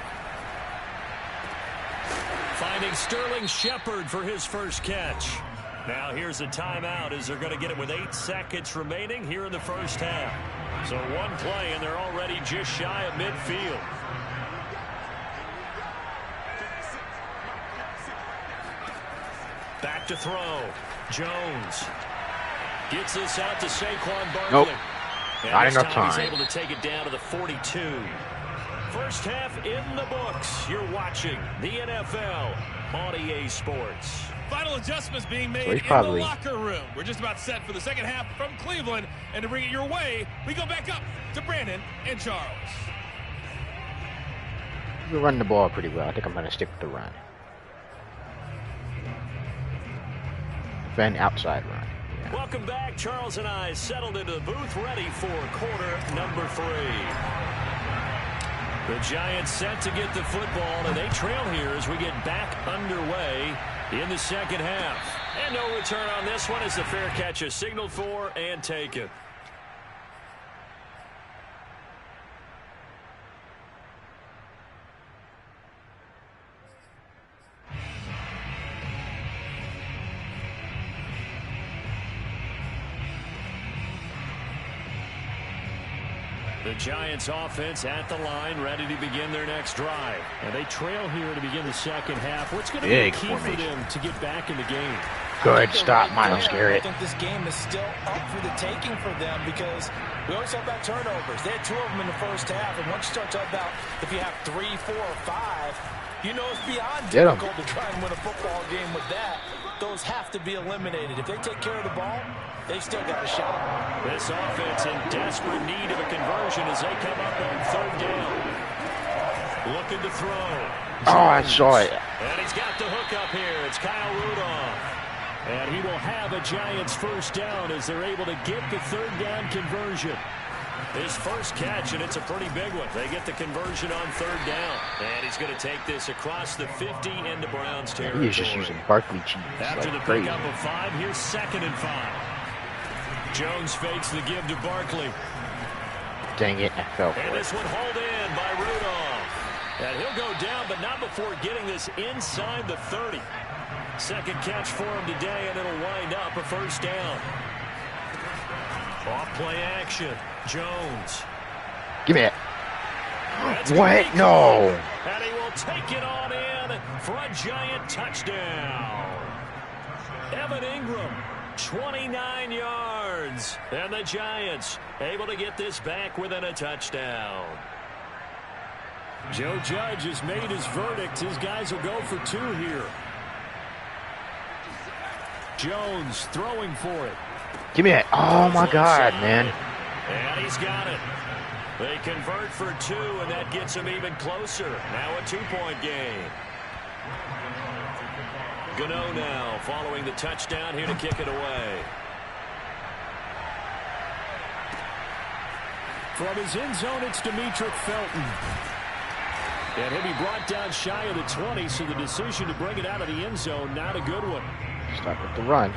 Finding Sterling Shepard for his first catch. Now here's a timeout as they're going to get it with 8 seconds remaining here in the first half. So one play and they're already just shy of midfield. Back to throw. Jones gets this out to Saquon Barkley. Nope. And not enough time. time. He's able to take it down to the 42. First half in the books. You're watching the NFL on EA Sports. Final adjustments being made So in the locker room. We're just about set for the second half from Cleveland. And to bring it your way, we go back up to Brandon and Charles. We're running the ball pretty well. I think I'm going to stick with the run. Then outside run. Yeah. Welcome back. Charles and I settled into the booth, ready for quarter number 3. The Giants set to get the football, and they trail here as we get back underway in the second half. And no return on this one as the fair catch is signaled for and taken. The Giants offense at the line, ready to begin their next drive. And they trail here to begin the second half. What's going to be key for them to get back in the game? Good stop, Miles Garrett. I think this game is still up for the taking for them because we always talk about turnovers. They had 2 of them in the first half. And once you start talking about if you have 3, 4, or 5, you know it's beyond difficult to try and win a football game with that. Those have to be eliminated. If they take care of the ball, they still got a shot. This offense in desperate need of a conversion as they come up on 3rd down. Looking to throw. Oh, I saw it. And he's got the hook up here. It's Kyle Rudolph. And he will have a Giants first down as they're able to get the 3rd down conversion. His first catch, and it's a pretty big one. They get the conversion on 3rd down. And he's going to take this across the 50 into Browns territory. He's just using Barkley cheese. After the crazy. pickup of 5, here's 2nd and 5. Jones fakes the give to Barkley. Dang it, I fell for And it. this one hauled in by Rudolph. And he'll go down, but not before getting this inside the 30. Second catch for him today, and it'll wind up a first down. Off play action. Jones. Give me it. That's What? No. And he will take it on in for a Giant touchdown. Evan Ingram, 29 yards. And the Giants able to get this back within a touchdown. Joe Judge has made his verdict. His guys will go for 2 here. Jones throwing for it. Give me it. Oh, my God, man. And he's got it. They convert for 2, and that gets them even closer. Now a 2-point game. Gano now following the touchdown here to kick it away. From his end zone, it's Demetric Felton. And he'll be brought down shy of the 20, so the decision to bring it out of the end zone, not a good one. Start with the run.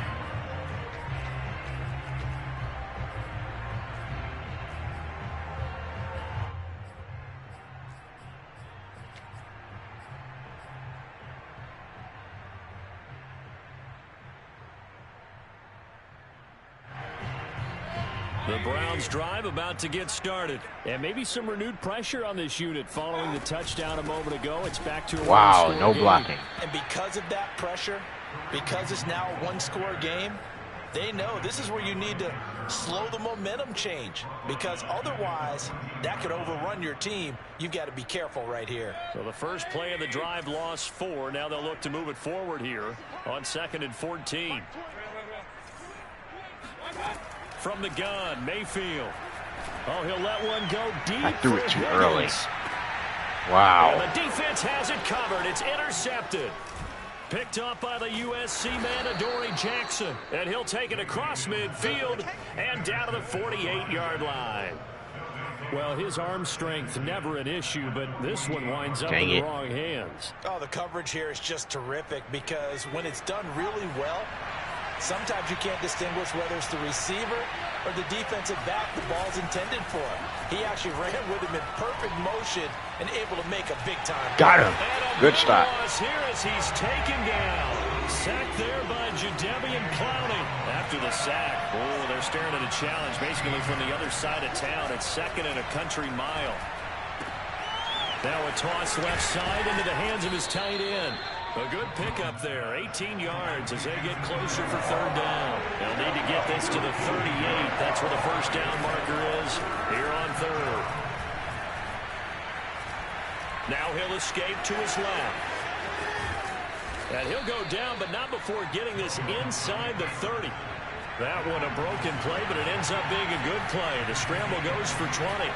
The Browns drive about to get started. And maybe some renewed pressure on this unit following the touchdown a moment ago. It's back to a wow, no game. blocking. And because of that pressure, because it's now a 1-score game, they know this is where you need to slow the momentum change. Because otherwise, that could overrun your team. You've got to be careful right here. So the first play of the drive lost 4. Now they'll look to move it forward here on 2nd and 14. From the gun, Mayfield. Oh, he'll let one go deep. I threw it too early. And Wow. the defense has it covered. It's intercepted. Picked up by the USC man, Adoree Jackson. And he'll take it across midfield and down to the 48-yard line. Well, his arm strength never an issue, but this one winds up in the wrong hands. Oh, the coverage here is just terrific because when it's done really well, sometimes you can't distinguish whether it's the receiver or the defensive back the ball's intended for. He actually ran with him in perfect motion and able to make a big-time. Got him. Good stop. Here as he's taken down. Sacked there by Jadeveon Clowney. After the sack, oh, they're staring at a challenge basically from the other side of town. It's 2nd and a country mile. Now a toss left side into the hands of his tight end. A good pickup there, 18 yards as they get closer for 3rd down. They'll need to get this to the 38. That's where the first down marker is here on 3rd. Now he'll escape to his left. And he'll go down, but not before getting this inside the 30. That one a broken play, but it ends up being a good play. The scramble goes for 20.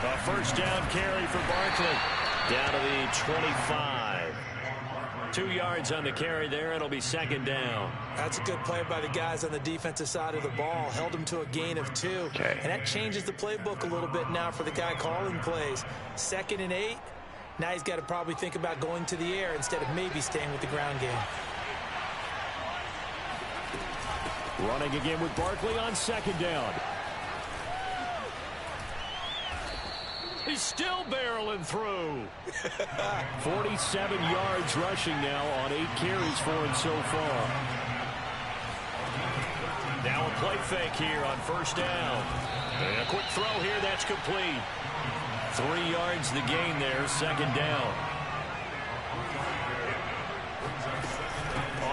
A first down carry for Barkley. Down to the 25. 2 yards on the carry there. It'll be 2nd down. That's a good play by the guys on the defensive side of the ball. Held him to a gain of 2. Okay. And that changes the playbook a little bit now for the guy calling plays. 2nd and 8. Now he's got to probably think about going to the air instead of maybe staying with the ground game. Running again with Barkley on 2nd down. He's still barreling through. 47 yards rushing now on 8 carries for him so far. Now a play fake here on 1st down. And a quick throw here, that's complete. 3 yards the gain there, 2nd down.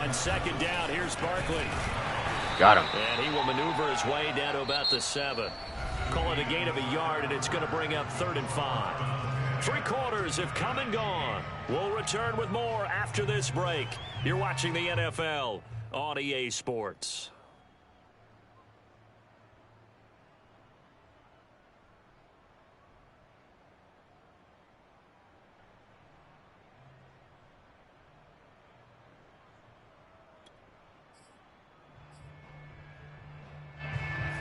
On 2nd down, here's Barkley. Got him. And he will maneuver his way down to about the 7. Call it a gain of a yard, and it's going to bring up 3rd and 5. 3 quarters have come and gone. We'll return with more after this break. You're watching the NFL on EA Sports.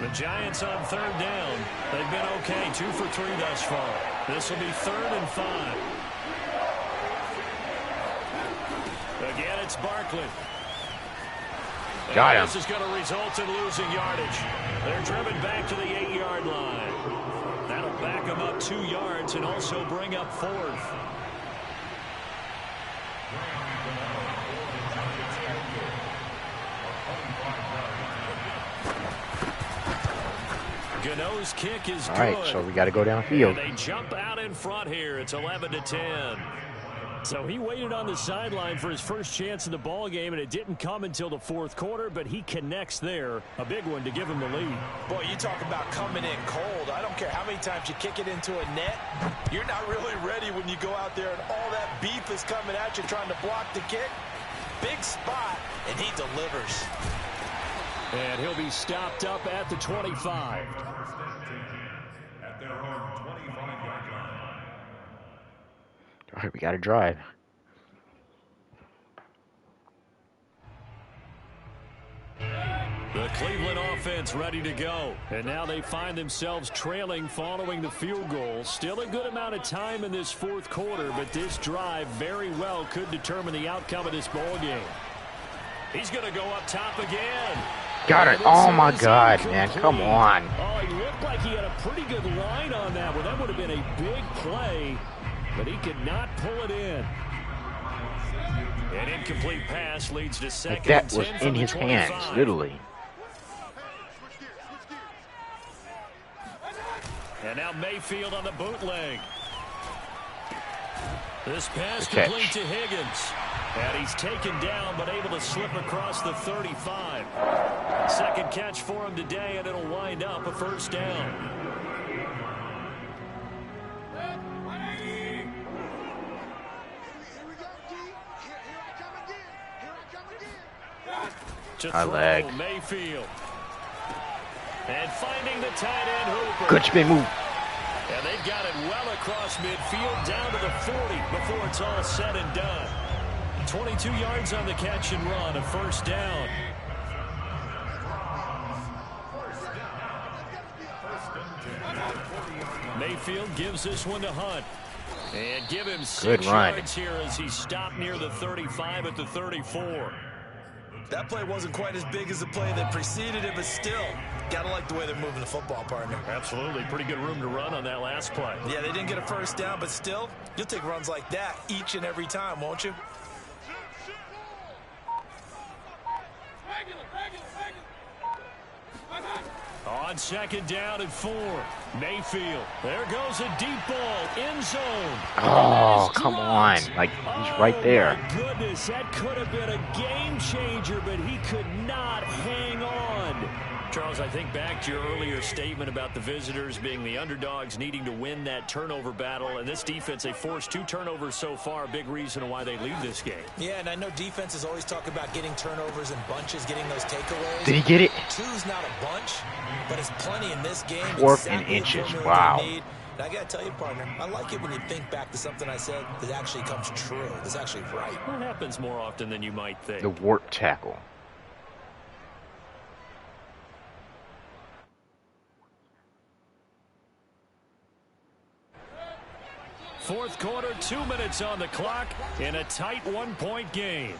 The Giants on 3rd down. They've been okay, 2 for 3 thus far. This will be 3rd and 5. Again, it's Barkley. Got him. This is going to result in losing yardage. They're driven back to the 8-yard line. That'll back them up 2 yards and also bring up 4th. Gano's kick is good. All right, so we got to go downfield. And they jump out in front here. It's 11-10. So he waited on the sideline for his first chance in the ball game, and it didn't come until the 4th quarter, but he connects there. A big one to give him the lead. Boy, you talk about coming in cold. I don't care how many times you kick it into a net. You're not really ready when you go out there and all that beef is coming at you trying to block the kick. Big spot, and he delivers. And he'll be stopped up at the 25. All right, we got to drive. The Cleveland offense ready to go. And now they find themselves trailing following the field goal. Still a good amount of time in this 4th quarter, but this drive very well could determine the outcome of this ball game. He's going to go up top again. Got it. Oh, my God, man. Come on. Oh, he looked like he had a pretty good line on that one. That would have been a big play, but he could not pull it in. An incomplete pass leads to 2nd Like that and was 10 in his hands, literally. And now Mayfield on the bootleg. This pass Good complete catch. to Higgins. And he's taken down, but able to slip across the 35. 2nd catch for him today, and it'll wind up a 1st down. To I throw, lag. Mayfield. And finding the tight end Hooper. Good spin move. And they've got it well across midfield down to the 40 before it's all said and done. 22 yards on the catch and run, a first down. Mayfield gives this one to Hunt. And give him 6 yards here as he stopped near the 35 at the 34. That play wasn't quite as big as the play that preceded it, but still, gotta like the way they're moving the football, partner. Absolutely. Pretty good room to run on that last play. Yeah, they didn't get a first down, but still, you'll take runs like that each and every time, won't you? On second down and 4. Mayfield. There goes a deep ball. End zone. Oh, come on. Like, he's right there. My goodness, that could have been a game changer, but he could not hang on. Charles, I think back to your earlier statement about the visitors being the underdogs needing to win that turnover battle. And this defense, they forced 2 turnovers so far, a big reason why they lead this game. Yeah, and I know defenses always talk about getting turnovers in bunches, getting those takeaways. Did he get it? 2's not a bunch, but it's plenty in this game. 4th and inches. Wow. And I got to tell you, partner, I like it when you think back to something I said that actually comes true. That's actually right. That happens more often than you might think. The warp tackle. Fourth quarter, 2 minutes on the clock in a tight 1-point game.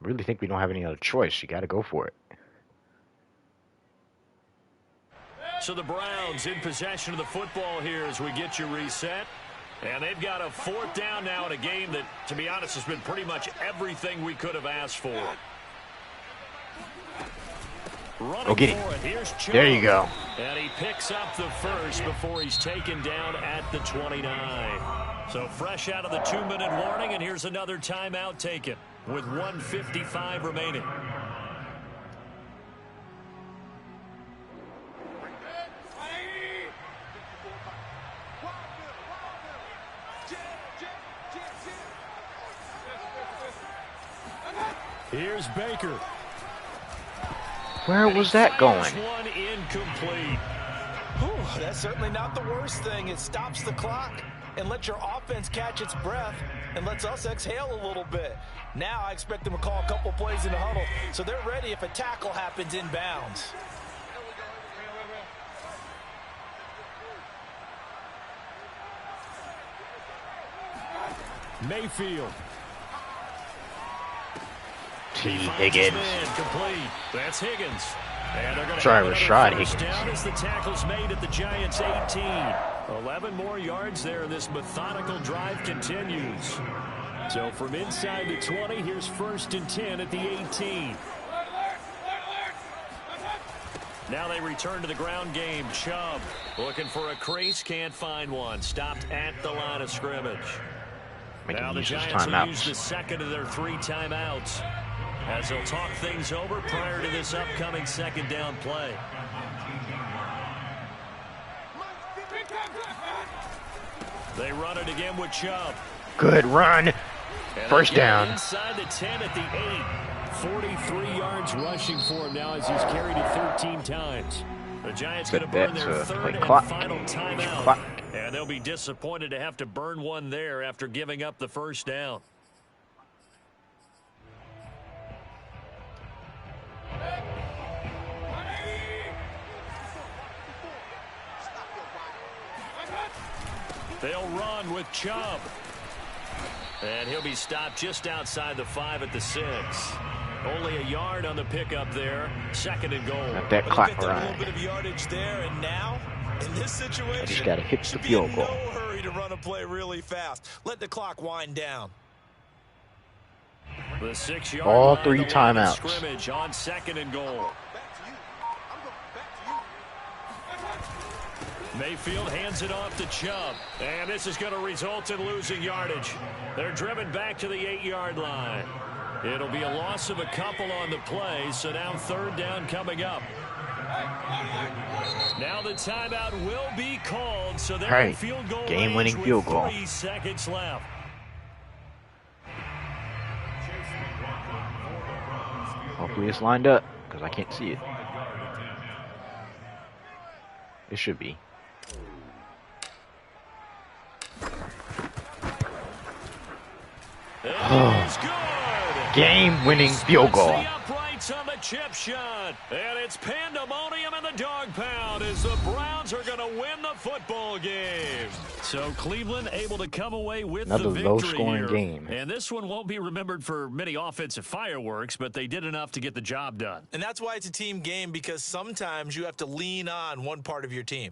Really think we don't have any other choice. You got to go for it. So the Browns in possession of the football here as we get you reset. And they've got a 4th down now in a game that, to be honest, has been pretty much everything we could have asked for. Go get it. There you go. And he picks up the first before he's taken down at the 29. So fresh out of the 2-minute warning, and here's another timeout taken with 1:55 remaining. Here's Baker. Where was that going? One incomplete. Whew, that's certainly not the worst thing. It stops the clock and lets your offense catch its breath and lets us exhale a little bit. Now I expect them to call a couple plays in the huddle so they're ready if a tackle happens inbounds. Mayfield. T. Higgins. Complete. That's Higgins. And they're going to Sorry, Rashad Higgins. Down as the tackle's made at the Giants' 18. 11 more yards there. This methodical drive continues. So from inside the 20, here's 1st and 10 at the 18. Now they return to the ground game. Chubb looking for a crease, can't find one. Stopped at the line of scrimmage. Now the Giants will use the 2nd of their 3 timeouts as they'll talk things over prior to this upcoming 2nd down play. They run it again with Chubb. Good run. And 1st down. Inside the 10 at the 8. 43 yards rushing for him now as he's carried it 13 times. The Giants going to burn their 3rd and final timeout. And they'll be disappointed to have to burn one there after giving up the 1st down. They'll run with Chubb. And he'll be stopped just outside the 5 at the 6. Only a yard on the pickup there. 2nd and goal. Not that clock A run. little bit of yardage there, and now in this situation, I just got to hit the field goal. No hurry to run a play really fast. Let the clock wind down. The 6-yard all line, 3 the timeouts. Scrimmage on 2nd and goal. Mayfield hands it off to Chubb. And this is going to result in losing yardage. They're driven back to the 8-yard line. It'll be a loss of a couple on the play, so now 3rd down coming up. Now the timeout will be called, so they're in field goal game-winning range field with goal. 3 seconds left. Hopefully it's lined up, because I can't see it. It should be. Game-winning field goal. On the chip shot, and it's pandemonium in the dog pound as the Browns are going to win the football game. So Cleveland able to come away with another the victory low-scoring here. game. And this one won't be remembered for many offensive fireworks, but they did enough to get the job done. And that's why it's a team game, because sometimes you have to lean on one part of your team.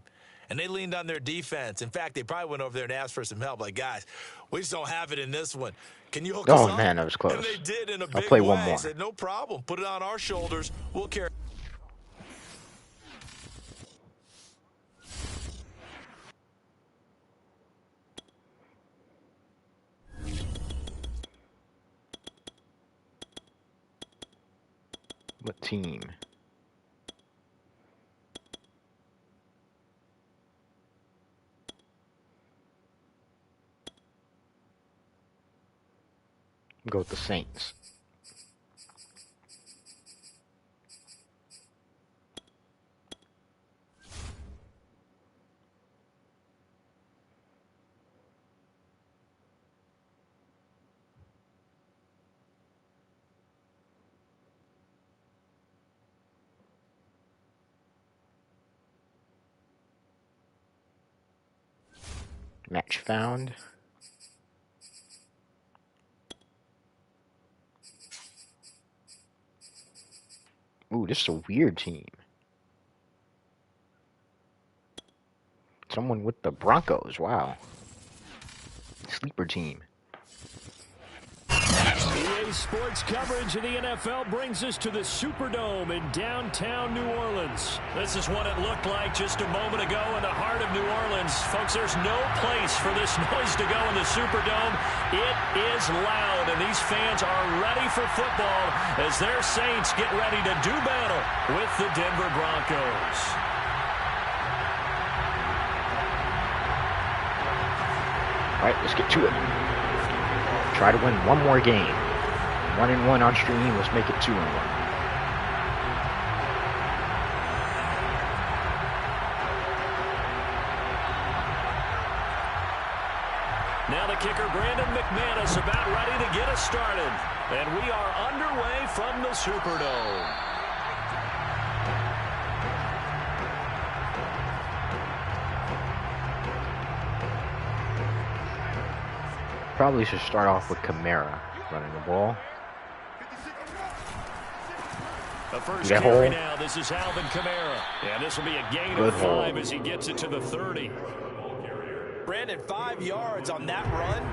And they leaned on their defense. In fact, they probably went over there and asked for some help. Like, guys, we just don't have it in this one. Can you hook us up? Oh, man, that was close. And they did in a big I'll play way. one more. I said, no problem. Put it on our shoulders. We'll carry. What team? Go with the Saints. Match found. Ooh, this is a weird team. Someone with the Broncos. Wow. Sleeper team. EA Sports coverage of the NFL brings us to the Superdome in downtown New Orleans. This is what it looked like just a moment ago in the heart of New Orleans. Folks, there's no place for this noise to go in the Superdome. It is loud, and these fans are ready for football as their Saints get ready to do battle with the Denver Broncos. All right, let's get to it. Try to win one more game. 1-1 on stream. Let's make it 2-1. Now the kicker, Brandon McManus, about ready to get us started. And we are underway from the Superdome. Probably should start off with Kamara running the ball. The first carry now, this is Alvin Kamara. And this will be a gain of 5 as he gets it to the 30. Brandon, 5 yards on that run.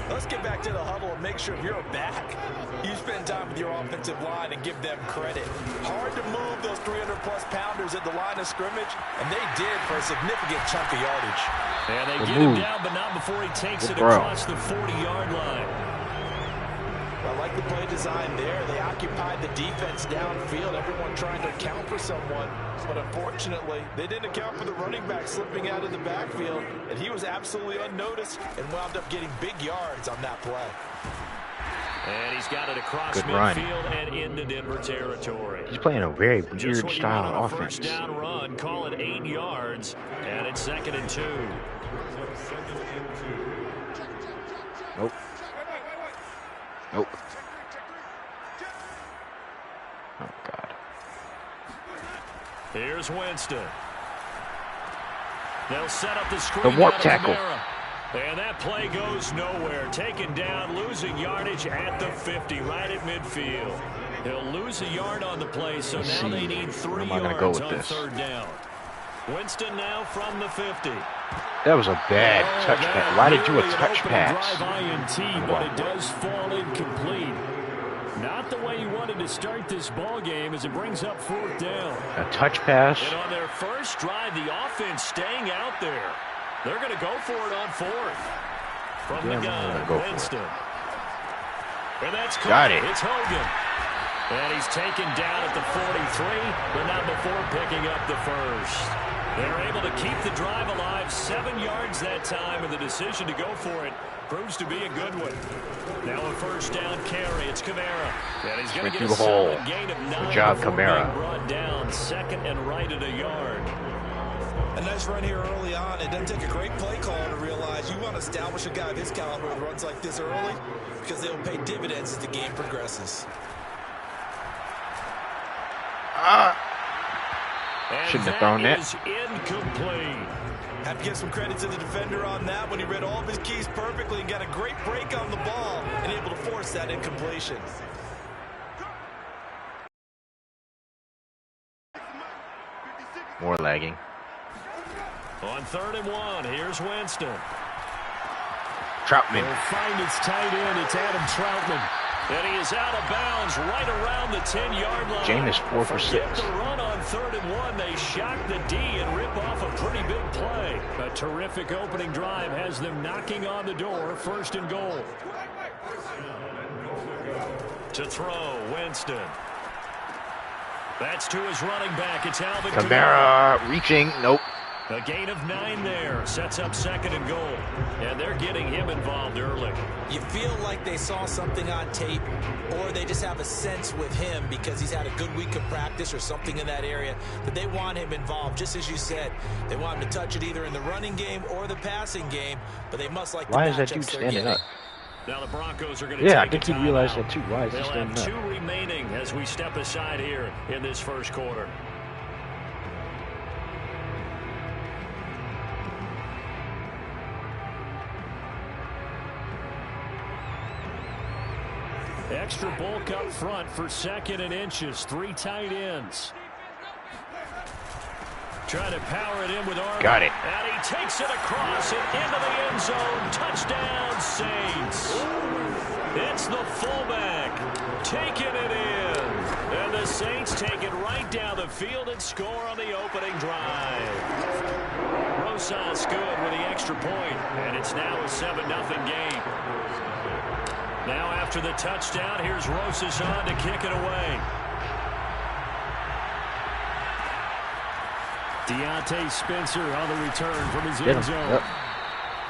Let's get back to the huddle and make sure if you're a back, you spend time with your offensive line and give them credit. Hard to move those 300-plus pounders at the line of scrimmage, and they did for a significant chunk of yardage. And they get him down, but not before he takes it across the 40-yard line. I like the play design there. They occupied the defense downfield, everyone trying to account for someone. But unfortunately, they didn't account for the running back slipping out of the backfield, and he was absolutely unnoticed and wound up getting big yards on that play. And he's got it across midfield and into Denver territory. He's playing a very weird style offense. First down run, call it 8 yards, and it's 2nd and 2. Nope. Nope. Oh, God. Here's Winston. They'll set up the screen. The warp tackle. And that play goes nowhere. Taken down, losing yardage at the 50, right at midfield. He'll lose a yard on the play, so now they need 3 yards on 3rd down. Winston now from the 50. That was a bad touch pass. Why did you do a touch pass? INT, but it does fall incomplete. Not the way you wanted to start this ball game as it brings up 4th down. A touch pass. And on their first drive, the offense staying out there. They're going to go for it on 4th. From the gun, Winston. And that's got it. It's Hogan. And he's taken down at the 43, but not before picking up the first. They're able to keep the drive alive, 7 yards that time, and the decision to go for it proves to be a good one. Now a first down carry. It's Kamara. And he's going to get a solid gain of 9. Good job, Kamara. Brought down 2nd and right at a yard. A nice run here early on. It doesn't take a great play call to realize you want to establish a guy of this caliber with runs like this early because they'll pay dividends as the game progresses. Shouldn't have thrown that. Incomplete. Have to give some credit to the defender on that when he read all of his keys perfectly and got a great break on the ball and able to force that incompletion. More lagging. On 3rd and 1, here's Winston. Troutman. He'll find its tight end. It's Adam Troutman. And he is out of bounds right around the 10-yard line. Jameis 4 for 6. Forget the run on 3rd and 1. They shock the D and rip off a pretty big play. A terrific opening drive has them knocking on the door. 1st and goal. To throw, Winston. That's to his running back. It's Alvin Kamara reaching. Nope. A gain of 9 there. Sets up 2nd and goal. And they're getting him involved early. You feel like they saw something on tape, or they just have a sense with him because he's had a good week of practice or something in that area that they want him involved. Just as you said, they want him to touch it either in the running game or the passing game, but they must like the Why is that dude matchups they're standing getting. up? Now the Broncos are going to Yeah, I take think a he realized timeout. that too. Why is he They'll standing have up? 2 remaining as we step aside here in this first quarter. Extra bulk up front for 2nd and inches. 3 tight ends. Trying to power it in with Arnold. Got it. And he takes it across and into the end zone. Touchdown, Saints. It's the fullback taking it in. And the Saints take it right down the field and score on the opening drive. Rosas good with the extra point. And it's now a 7-0 game. Now after the touchdown, here's Rosas on to kick it away. Deontay Spencer on the return from his end zone. Yep.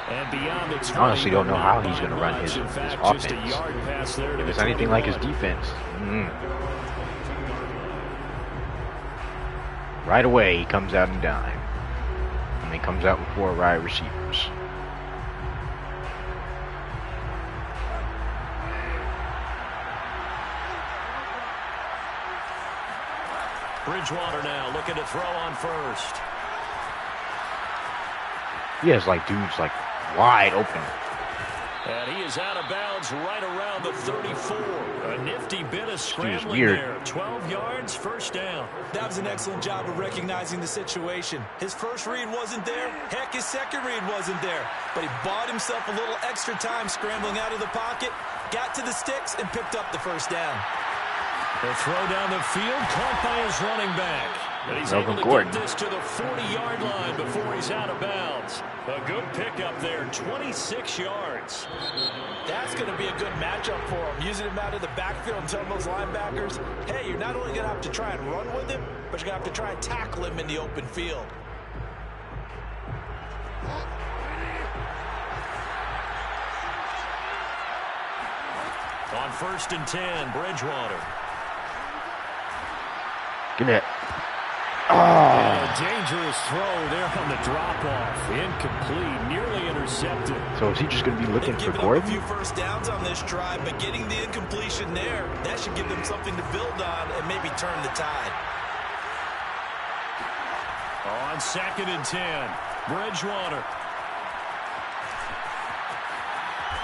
And beyond its Honestly, don't know how he's going to run his offense. Just a yard pass there to If it's the anything like his 21. defense. Right away, he comes out and dime. And he comes out with 4 wide receivers. Bridgewater now looking to throw on first. He has like dudes like wide open. And he is out of bounds right around the 34. A nifty bit of scrambling weird. there. 12 yards, first down. That was an excellent job of recognizing the situation. His first read wasn't there. Heck, his second read wasn't there. But he bought himself a little extra time scrambling out of the pocket, got to the sticks, and picked up the first down. The throw down the field, caught by his running back. And he's able to Gordon. get this to the 40-yard line before he's out of bounds. A good pickup there, 26 yards. That's going to be a good matchup for him. Using him out of the backfield and telling those linebackers, hey, you're not only going to have to try and run with him, but you're going to have to try and tackle him in the open field. On 1st and 10, Bridgewater. Get it. A dangerous throw there on the drop-off. Incomplete, nearly intercepted. So is he just going to be looking They've for given up a Gordon? few first downs on this drive, but getting the incompletion there, that should give them something to build on and maybe turn the tide. On 2nd and 10, Bridgewater.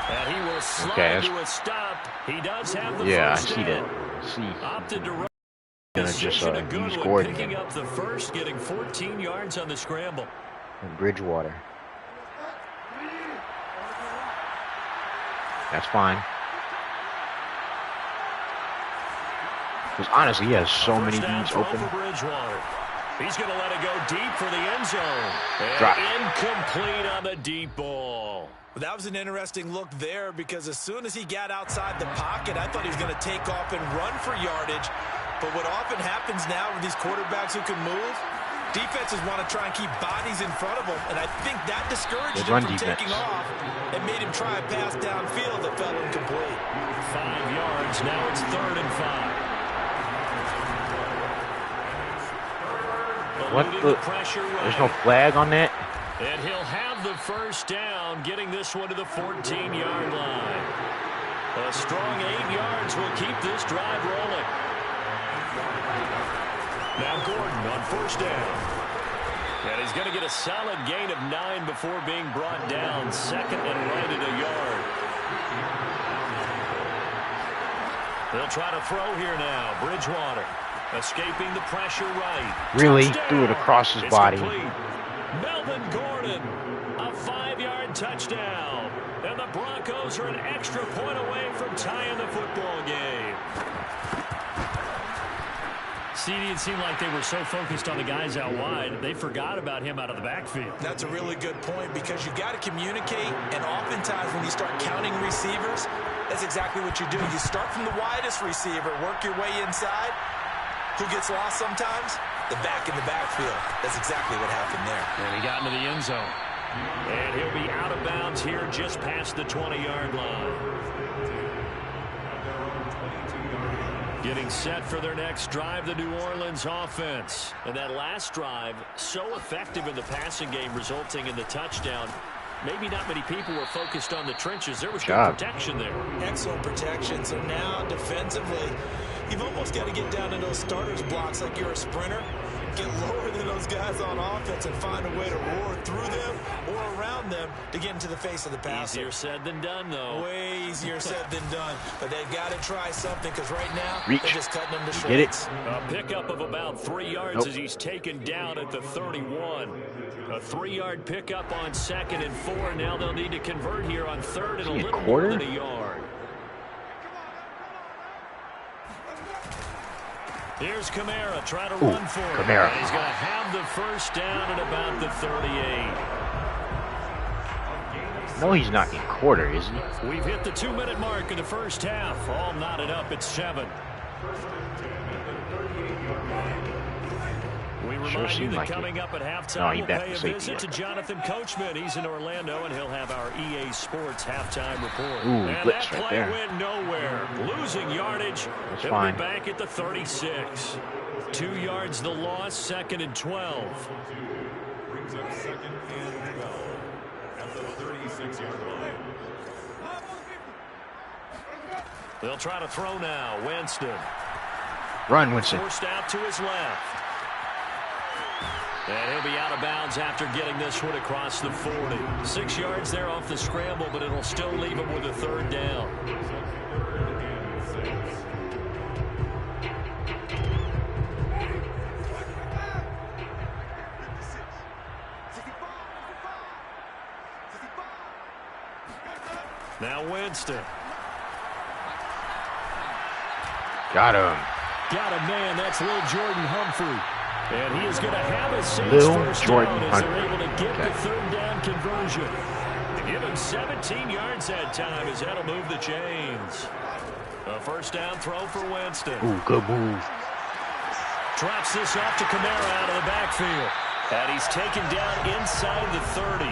And he will slide to a stop. He does have the first I see down. that. See, Opted to run. gonna just Decision a good use one, Gordon. picking up the first, getting 14 yards on the scramble. and Bridgewater. That's fine. Because honestly, he has so many First down dudes throw open. for Bridgewater. He's going to let it go deep for the end zone. And Drop. incomplete on the deep ball. That was an interesting look there because as soon as he got outside the pocket, I thought he was going to take off and run for yardage. But what often happens now with these quarterbacks who can move, Defenses want to try and keep bodies in front of him, and I think that discouraged him from taking off and made him try a pass downfield that fell incomplete. 5 yards. Now it's 3rd and 5. What the? There's no flag on that? And he'll have the first down, getting this one to the 14-yard line. A strong 8 yards will keep this drive rolling. Now Gordon on first down. And he's going to get a solid gain of 9 before being brought down. 2nd and right at a yard. They'll try to throw here now. Bridgewater escaping the pressure right. Really? Touchdown. Threw it across his body. Complete. Melvin Gordon, a 5-yard touchdown. And the Broncos are an extra point away from tying the football game. CD, it seemed like they were so focused on the guys out wide, they forgot about him out of the backfield. That's a really good point because you got to communicate, and oftentimes when you start counting receivers, that's exactly what you do. You start from the widest receiver, work your way inside. Who gets lost sometimes? The back in the backfield. That's exactly what happened there. And he got into the end zone. And he'll be out of bounds here just past the 20-yard line. Getting set for their next drive, the New Orleans offense. And that last drive, so effective in the passing game, resulting in the touchdown. Maybe not many people were focused on the trenches. There was good protection there. Excellent protection. So now defensively, you've almost got to get down to those starters blocks like you're a sprinter. Get lower than those guys on offense and find a way to roar through them or around them to get into the face of the passer. Easier said than done, though. Way easier said than done. But they've got to try something because right now they're just cutting them to shreds. Get it? A pickup of about 3 yards as he's taken down at the 31. A 3-yard pickup on 2nd and 4. Now they'll need to convert here on 3rd and a little more than a yard. Here's Kamara trying to run for it. Kamara. He's going to have the first down at about the 38. No, he's not in quarter, is he? We've hit the 2-minute mark of the first half. All knotted up at 7. We remind you that coming up at halftime, we'll pay a visit to Jonathan Coachman. He's in Orlando, and he'll have our EA Sports halftime report. Ooh, and that play went nowhere. Losing yardage. He'll be back at the 36. 2 yards the loss, 2nd and 12. Brings up 2nd and 12 at the 36-yard line. They'll try to throw now. Winston. Run, Winston. Forced out to his left. And he'll be out of bounds after getting this one across the 40. 6 yards there off the scramble, but it'll still leave him with a 3rd down. Now Winston. Got him. Got a man. That's Lil Jordan Humphrey. And he is going to have a Saints first Jordan down as they're able to get the 3rd down conversion. Give him 17 yards that time as that'll move the chains. A first down throw for Winston. Ooh, good move. Drops this off to Kamara out of the backfield. And he's taken down inside the 30.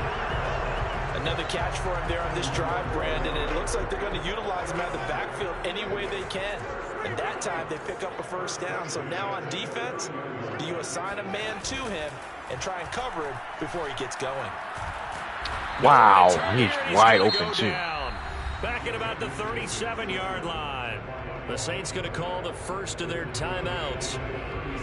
Another catch for him there on this drive, Brandon. It looks like they're going to utilize him out of the backfield any way they can. And that time they pick up a first down. So now on defense, do you assign a man to him and try and cover him before he gets going? Wow, he's wide open too. Back at about the 37-yard line. The Saints going to call the first of their timeouts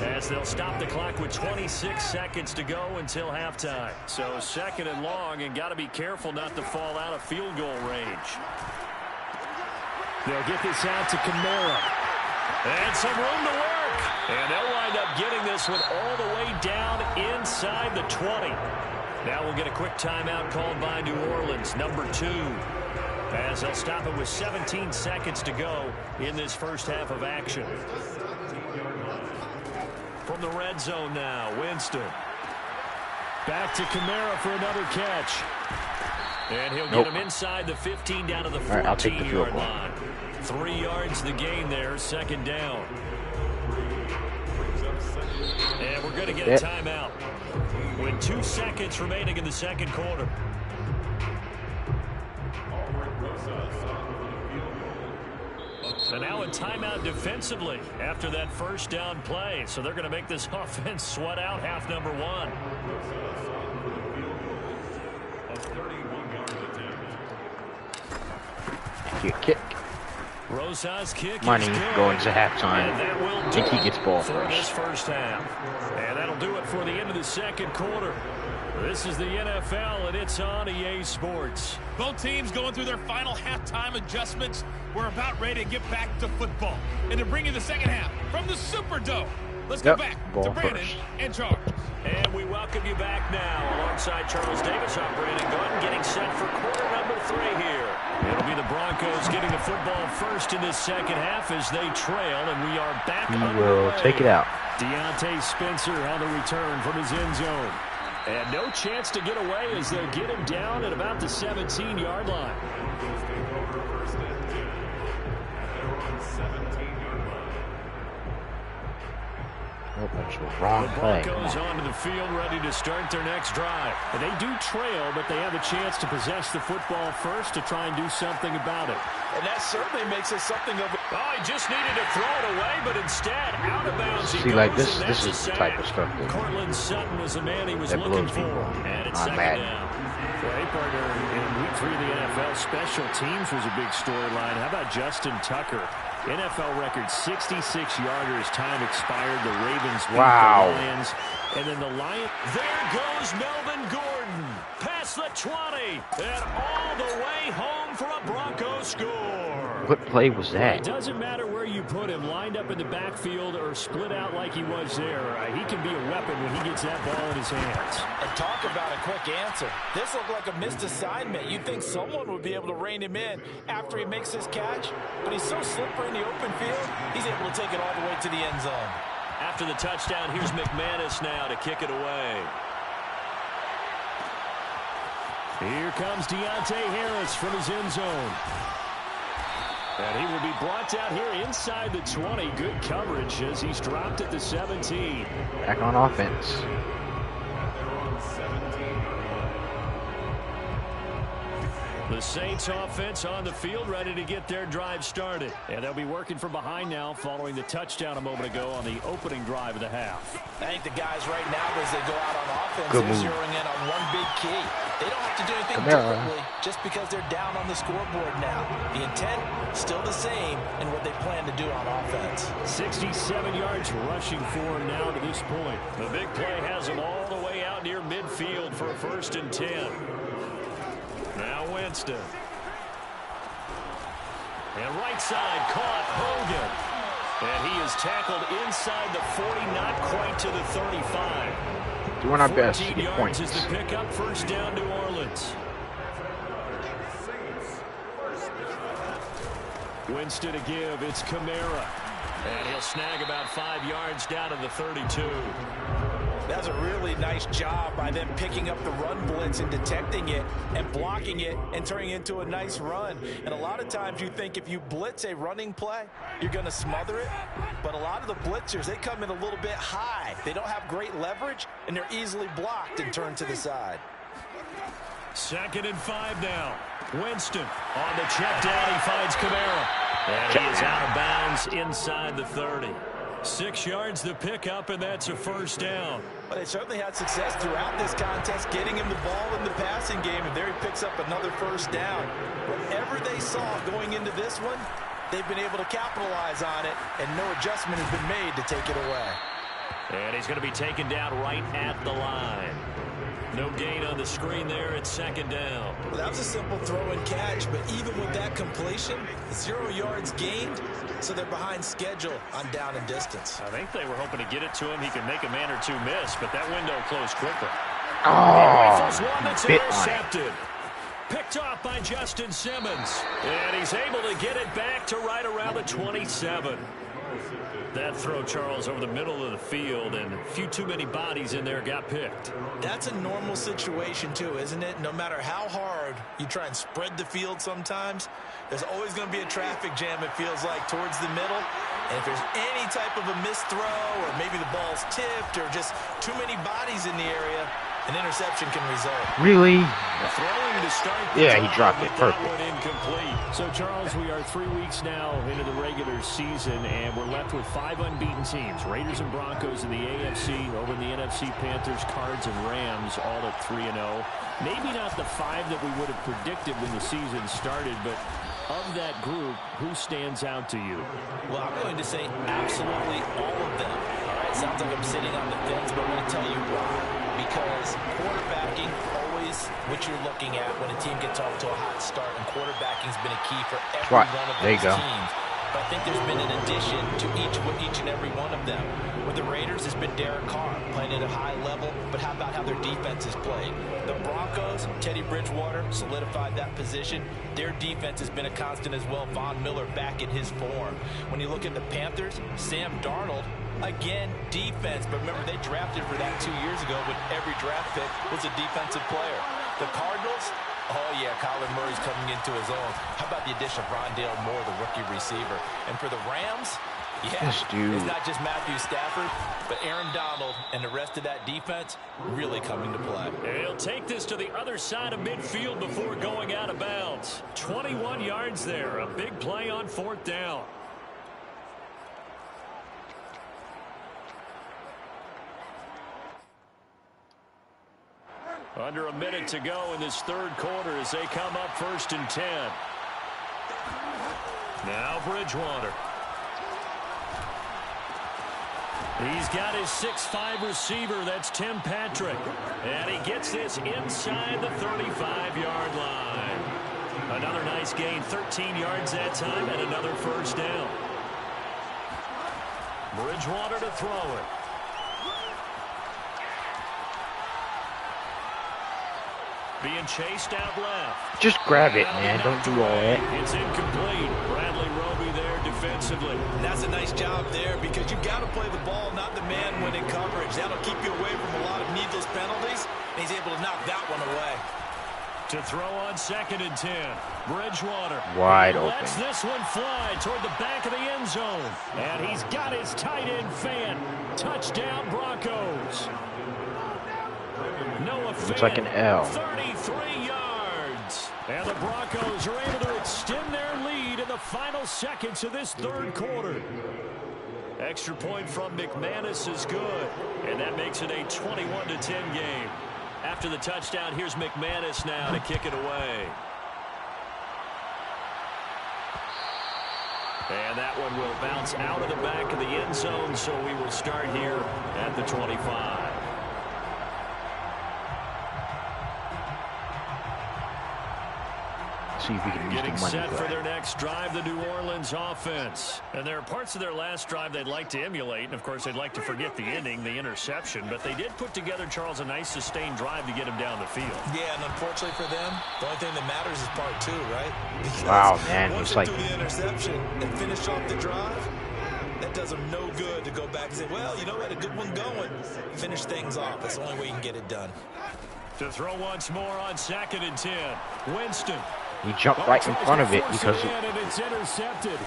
as they'll stop the clock with 26 seconds to go until halftime. So 2nd and long, and got to be careful not to fall out of field goal range. They'll get this out to Kamara. And some room to work. And they'll wind up getting this one all the way down inside the 20. Now we'll get a quick timeout called by New Orleans, number 2. As they'll stop it with 17 seconds to go in this first half of action. From the red zone now, Winston. Back to Kamara for another catch. And he'll get him inside the 15 down to the 14-yard line. 3 yards the gain there, 2nd down. And we're going to get a timeout with 2 seconds remaining in the second quarter. So now a timeout defensively after that first down play. So they're going to make this offense sweat out half number 1. Kick. Rosas' kick Money is good. going to halftime. And that will I think he gets ball for this first. first half. And that'll do it for the end of the second quarter. This is the NFL, and it's on EA Sports. Both teams going through their final halftime adjustments. We're about ready to get back to football. And to bring you the second half from the Superdome, let's go back to Brandon and Charles. And we welcome you back now alongside Charles Davis. I'm Brandon Gunn getting set for quarter number 3 here. It'll be the Broncos getting the football first in this second half as they trail, and we are back. He will take it out. Deontay Spencer on the return from his end zone. And no chance to get away as they'll get him down at about the 17-yard line. Oh, that's the wrong play. The Broncos onto the field ready to start their next drive. And they do trail, but they have a chance to possess the football first to try and do something about it. And that certainly makes it something of a... Oh, he just needed to throw it away, but instead, out of bounds he See, goes, like this is the type of stuff Cortland Sutton was the man he was that looking blows for. people And it's on second Madden. down. Well, partner, in week 3 of the NFL, special teams was a big storyline. How about Justin Tucker? NFL record 66-yarder as time expired. The Ravens beat the Lions. And then the Lions. There goes Melvin Gordon. Past the 20. And all the way home for a Broncos score. What play was that? It doesn't matter where you put him, lined up in the backfield or split out like he was there. He can be a weapon when he gets that ball in his hands. And talk about a quick answer. This looked like a missed assignment. You'd think someone would be able to rein him in after he makes his catch, but he's so slippery in the open field, he's able to take it all the way to the end zone. After the touchdown, here's McManus now to kick it away. Here comes Deontay Harris from his end zone. And he will be brought down here inside the 20. Good coverage as he's dropped at the 17. Back on offense. The Saints offense on the field ready to get their drive started. And they'll be working from behind now following the touchdown a moment ago on the opening drive of the half. I think the guys right now, as they go out on offense, they're zeroing in on one big key. They don't have to do anything differently just because they're down on the scoreboard now. The intent still the same in what they plan to do on offense. 67 yards rushing for him now to this point. The big play has him all the way out near midfield for a 1st and 10. Now Winston. And right side caught Hogan. And he is tackled inside the 40, not quite to the 35. Doing our best to get points. 14 yards is the pickup, 1st down New Orleans. Winston to give, it's Kamara. And he'll snag about 5 yards down to the 32. That's a really nice job by them picking up the run blitz and detecting it and blocking it and turning it into a nice run. And a lot of times you think if you blitz a running play, you're going to smother it. But a lot of the blitzers, they come in a little bit high. They don't have great leverage, and they're easily blocked and turned to the side. 2nd and 5 now. Winston on the check down. He finds Kamara. And he is out of bounds inside the 30. 6 yards the pickup, and that's a 1st down. Well, they certainly had success throughout this contest getting him the ball in the passing game, and there he picks up another 1st down. Whatever they saw going into this one, they've been able to capitalize on it, and no adjustment has been made to take it away. And he's going to be taken down right at the line. No gain on the screen there. It's 2nd down. Well, that was a simple throw and catch, but even with that completion, 0 yards gained, so they're behind schedule on down and distance. I think they were hoping to get it to him. He could make a man or two miss, but that window closed quickly. Oh, one that's intercepted. Picked off by Justin Simmons. And he's able to get it back to right around the 27. That throw, Charles, over the middle of the field, and a few too many bodies in there got picked. That's a normal situation, too, isn't it? No matter how hard you try and spread the field sometimes, there's always going to be a traffic jam, it feels like, towards the middle. And if there's any type of a missed throw or maybe the ball's tipped or just too many bodies in the area, an interception can result. Really? Throwing to start yeah, he dropped it. Perfect. Incomplete. So, Charles, we are 3 weeks now into the regular season, and we're left with 5 unbeaten teams. Raiders and Broncos in the AFC, over in the NFC, Panthers, Cards, and Rams, all at 3-0. Maybe not the 5 that we would have predicted when the season started, but of that group, who stands out to you? Well, I'm going to say absolutely all of them. All right, sounds like I'm sitting on the fence, but I'm going to tell you why. Because quarterbacking, always what you're looking at when a team gets off to a hot start, and quarterbacking's been a key for every one of those teams. But I think there's been an addition to each and every one of them. With the Raiders, it's been Derek Carr playing at a high level, but how about how their defense is played? The Broncos, Teddy Bridgewater solidified that position. Their defense has been a constant as well. Von Miller back in his form. When you look at the Panthers, Sam Darnold, again, defense. But remember, they drafted for that 2 years ago, but every draft pick was a defensive player. The Cardinals, oh yeah, Kyler Murray's coming into his own. How about the addition of Rondale Moore, the rookie receiver? And for the Rams, yeah, it's not just Matthew Stafford, but Aaron Donald and the rest of that defense really coming to play. He'll take this to the other side of midfield before going out of bounds. 21 yards there, a big play on 4th down. Under a minute to go in this 3rd quarter as they come up 1st and 10. Now Bridgewater. He's got his 6'5" receiver. That's Tim Patrick. And he gets this inside the 35-yard line. Another nice gain, 13 yards that time, and another 1st down. Bridgewater to throw it. Being chased out left. Just grab it, man. Don't do all that. It's incomplete. Bradley Roby there defensively. And that's a nice job there because you got to play the ball, not the man when in coverage. That'll keep you away from a lot of needless penalties. And he's able to knock that one away. To throw on 2nd and 10. Bridgewater. Wide open. Lets this one fly toward the back of the end zone. And he's got his tight end fan. Touchdown Broncos. Noah Fant, looks like an L. 33 yards. And the Broncos are able to extend their lead in the final seconds of this 3rd quarter. Extra point from McManus is good. And that makes it a 21-10 game. After the touchdown, here's McManus now to kick it away. And that one will bounce out of the back of the end zone, so we will start here at the 25. See if we can use Getting the money set grab. for their next drive, the New Orleans offense. And there are parts of their last drive they'd like to emulate. And, of course, they'd like to forget the ending, the interception. But they did put together, Charles, a nice sustained drive to get him down the field. Yeah, and unfortunately for them, the only thing that matters is part 2, right? Because wow, man. Once it's they like do the interception and finish off the drive, that does them no good to go back and say, well, you know what, a good one going. Finish things off. That's the only way you can get it done. To throw once more on 2nd and 10. Winston. he jumped right in front of it because it's intercepted.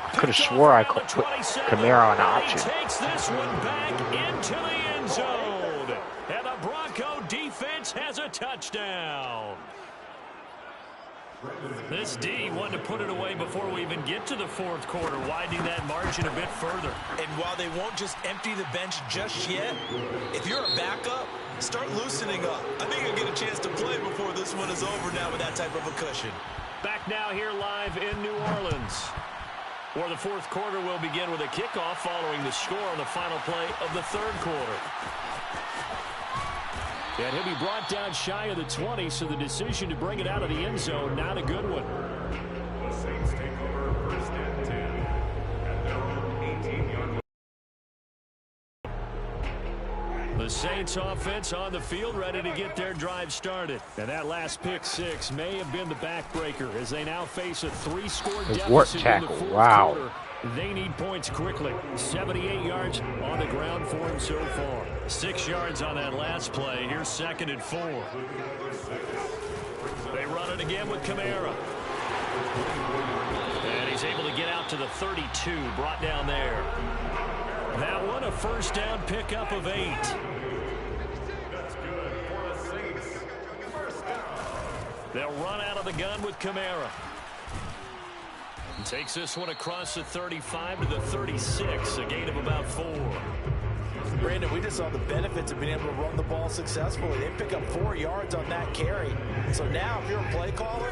I could have swore I put Kamara on option. Takes this one back into the end zone. And the Bronco defense has a touchdown. This D wanted to put it away before we even get to the 4th quarter, widening that margin a bit further. And while they won't just empty the bench just yet, if you're a backup, start loosening up. I think you'll get a chance to play before this one is over now with that type of a cushion. Back now here live in New Orleans, where the 4th quarter will begin with a kickoff following the score on the final play of the 3rd quarter. And he'll be brought down shy of the 20, so the decision to bring it out of the end zone, not a good one. The Saints take over 1st and 10 at their own 18-yard line. The Saints offense on the field, ready to get their drive started. And that last pick 6 may have been the backbreaker as they now face a 3-score deficit in the 4th quarter. They need points quickly. 78 yards on the ground for him so far. 6 yards on that last play. Here's 2nd and 4. They run it again with Kamara. And he's able to get out to the 32, brought down there. That one, a first down pickup of 8. That's good for the Saints. First down. They'll run out of the gun with Kamara. Takes this one across the 35 to the 36, a gain of about 4. Brandon, we just saw the benefits of being able to run the ball successfully. They pick up 4 yards on that carry. So now if you're a play caller,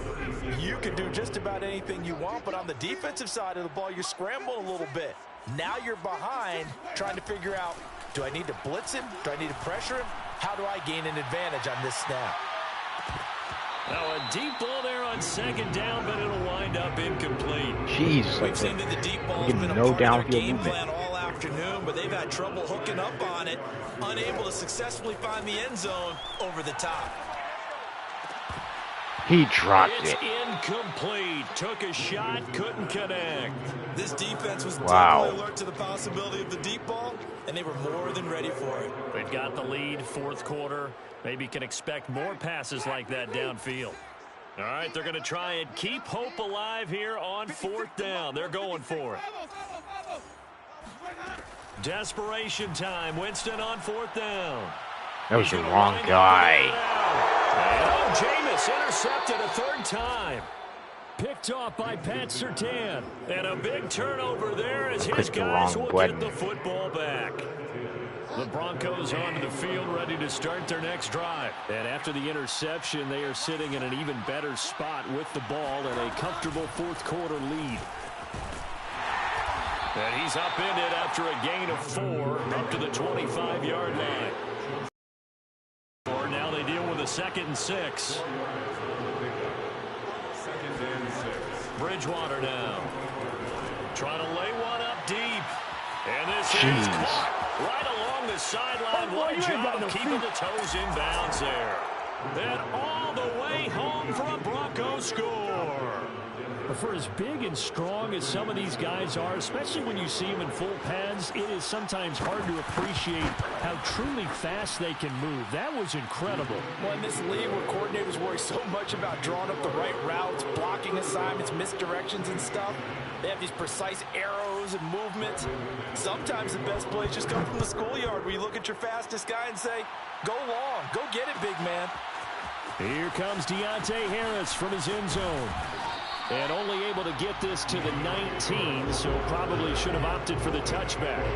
you can do just about anything you want. But on the defensive side of the ball, you scramble a little bit. Now you're behind trying to figure out, do I need to blitz him? Do I need to pressure him? How do I gain an advantage on this snap? Now a deep ball there on second down, but it'll wind up incomplete. Jeez, We've seen that the deep ball's been a no part of their downfield game movement. plan all afternoon, but they've had trouble hooking up on it, unable to successfully find the end zone over the top. He dropped It's it. incomplete. Took a shot, couldn't connect. This defense was Wow. definitely alert to the possibility of the deep ball, and they were more than ready for it. They've got the lead, fourth quarter. Maybe can expect more passes like that downfield. All right, they're going to try and keep hope alive here on fourth down. They're going for it. Desperation time. Winston on fourth down. That was the wrong guy. And Jameis intercepted a third time. Picked off by Pat Surtain. And a big turnover there as his Clicked the guys wrong will button. get the football back. The Broncos onto the field, ready to start their next drive. And after the interception, they are sitting in an even better spot with the ball and a comfortable fourth quarter lead. And he's upended after a gain of 4 up to the 25-yard line. Now they deal with a 2nd and 6. Second and 6. Bridgewater now. Trying to lay one up deep. And this is Jeez. caught right along the sideline. What a job keeping the toes in bounds there. And all the way home for a Broncos score. For as big and strong as some of these guys are, especially when you see them in full pads, it is sometimes hard to appreciate how truly fast they can move. That was incredible. Well, in this league where coordinators worry so much about drawing up the right routes, blocking assignments, misdirections and stuff, they have these precise arrows and movements. Sometimes the best plays just come from the schoolyard where you look at your fastest guy and say, go long, go get it, big man. Here comes Deontay Harris from his end zone. And only able to get this to the 19, so probably should have opted for the touchback.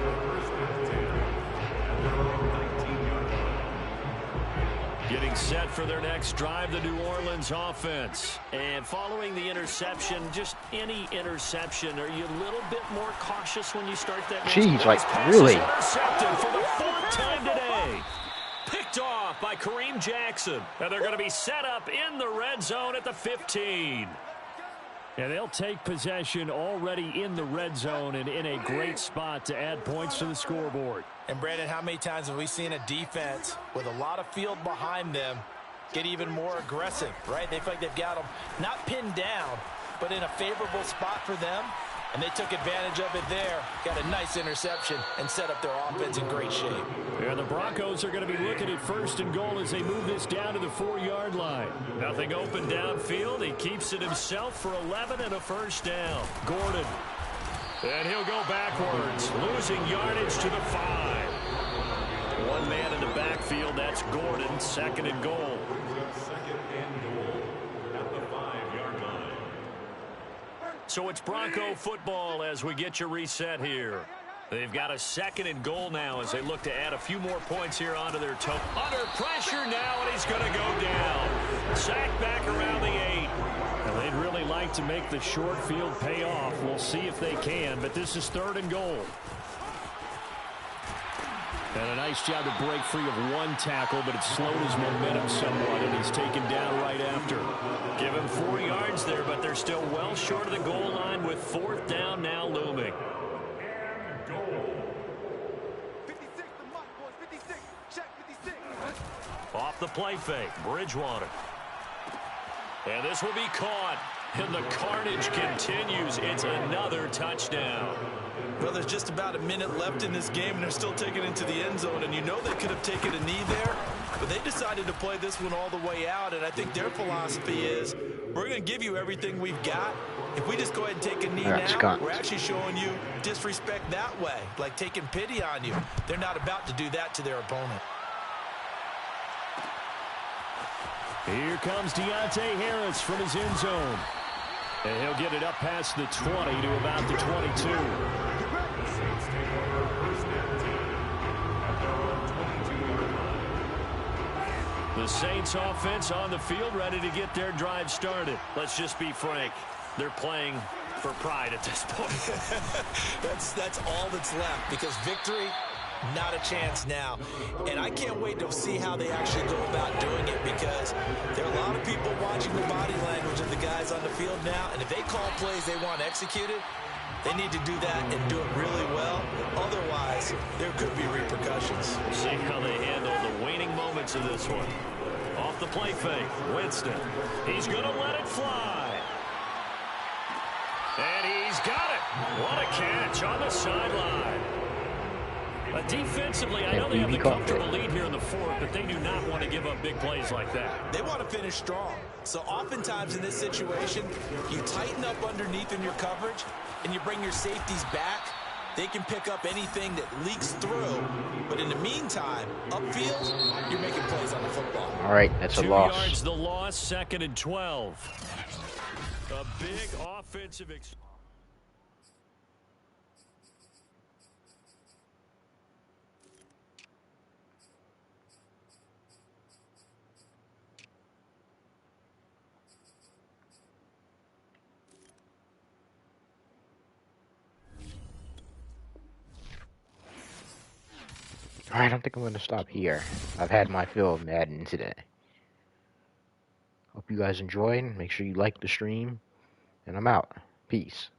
Getting set for their next drive, the New Orleans offense. And following the interception, just any interception, are you a little bit more cautious when you start that? Jeez, like, really? Intercepted for the 4th time today. Picked off by Kareem Jackson. And they're going to be set up in the red zone at the 15. And they'll take possession already in the red zone and in a great spot to add points to the scoreboard. And, Brandon, how many times have we seen a defense with a lot of field behind them get even more aggressive, right? They feel like they've got them not pinned down, but in a favorable spot for them. And they took advantage of it there, got a nice interception, and set up their offense in great shape. And the Broncos are going to be looking at 1st and goal as they move this down to the 4-yard line. Nothing open downfield. He keeps it himself for 11 and a first down. Gordon. And he'll go backwards, losing yardage to the 5. One man in the backfield, that's Gordon, 2nd and goal. Second and goal at the 5-yard line. So it's Bronco football as we get you reset here. They've got a 2nd and goal now as they look to add a few more points here onto their total. Under pressure now, and he's going to go down. Sacked back around the 8. Well, they'd really like to make the short field pay off. We'll see if they can, but this is 3rd and goal. And a nice job to break free of one tackle, but it slowed his momentum somewhat, and he's taken down right after. Give him 4 yards there, but they're still well short of the goal line with 4th down now looming. And goal. 56, the mark, boys. 56. Check 56. Off the play fake, Bridgewater. And this will be caught. And the carnage continues. It's another touchdown. Well, there's just about a minute left in this game, and they're still taking it into the end zone. And you know they could have taken a knee there. But they decided to play this one all the way out, and I think their philosophy is, we're going to give you everything we've got. If we just go ahead and take a knee now, we're actually showing you disrespect that way, like taking pity on you. They're not about to do that to their opponent. Here comes Deontay Harris from his end zone. And he'll get it up past the 20 to about the 22. The Saints take over first and 10 at their own 22-yard line. The Saints offense on the field, ready to get their drive started. Let's just be frank. They're playing for pride at this point. That's all that's left, because victory, not a chance now. And I can't wait to see how they actually go about doing it, because there are a lot of people watching the body language of the guys on the field now, and if they call plays they want executed, they need to do that and do it really well. Otherwise, there could be repercussions. See how they handle the waning moments of this one. Off the play fake, Winston. He's going to let it fly. And he's got it. What a catch on the sideline. Defensively, I know they have the comfortable lead here in the fourth, but they do not want to give up big plays like that. They want to finish strong. So oftentimes in this situation, you tighten up underneath in your coverage, and you bring your safeties back. They can pick up anything that leaks through. But in the meantime, upfield, you're making plays on the football. All right, that's a loss. 2 yards the loss, 2nd and 12. A big offensive Alright, I don't think I'm going to stop here. I've had my fill of Madden today. Hope you guys enjoyed. Make sure you like the stream. And I'm out. Peace.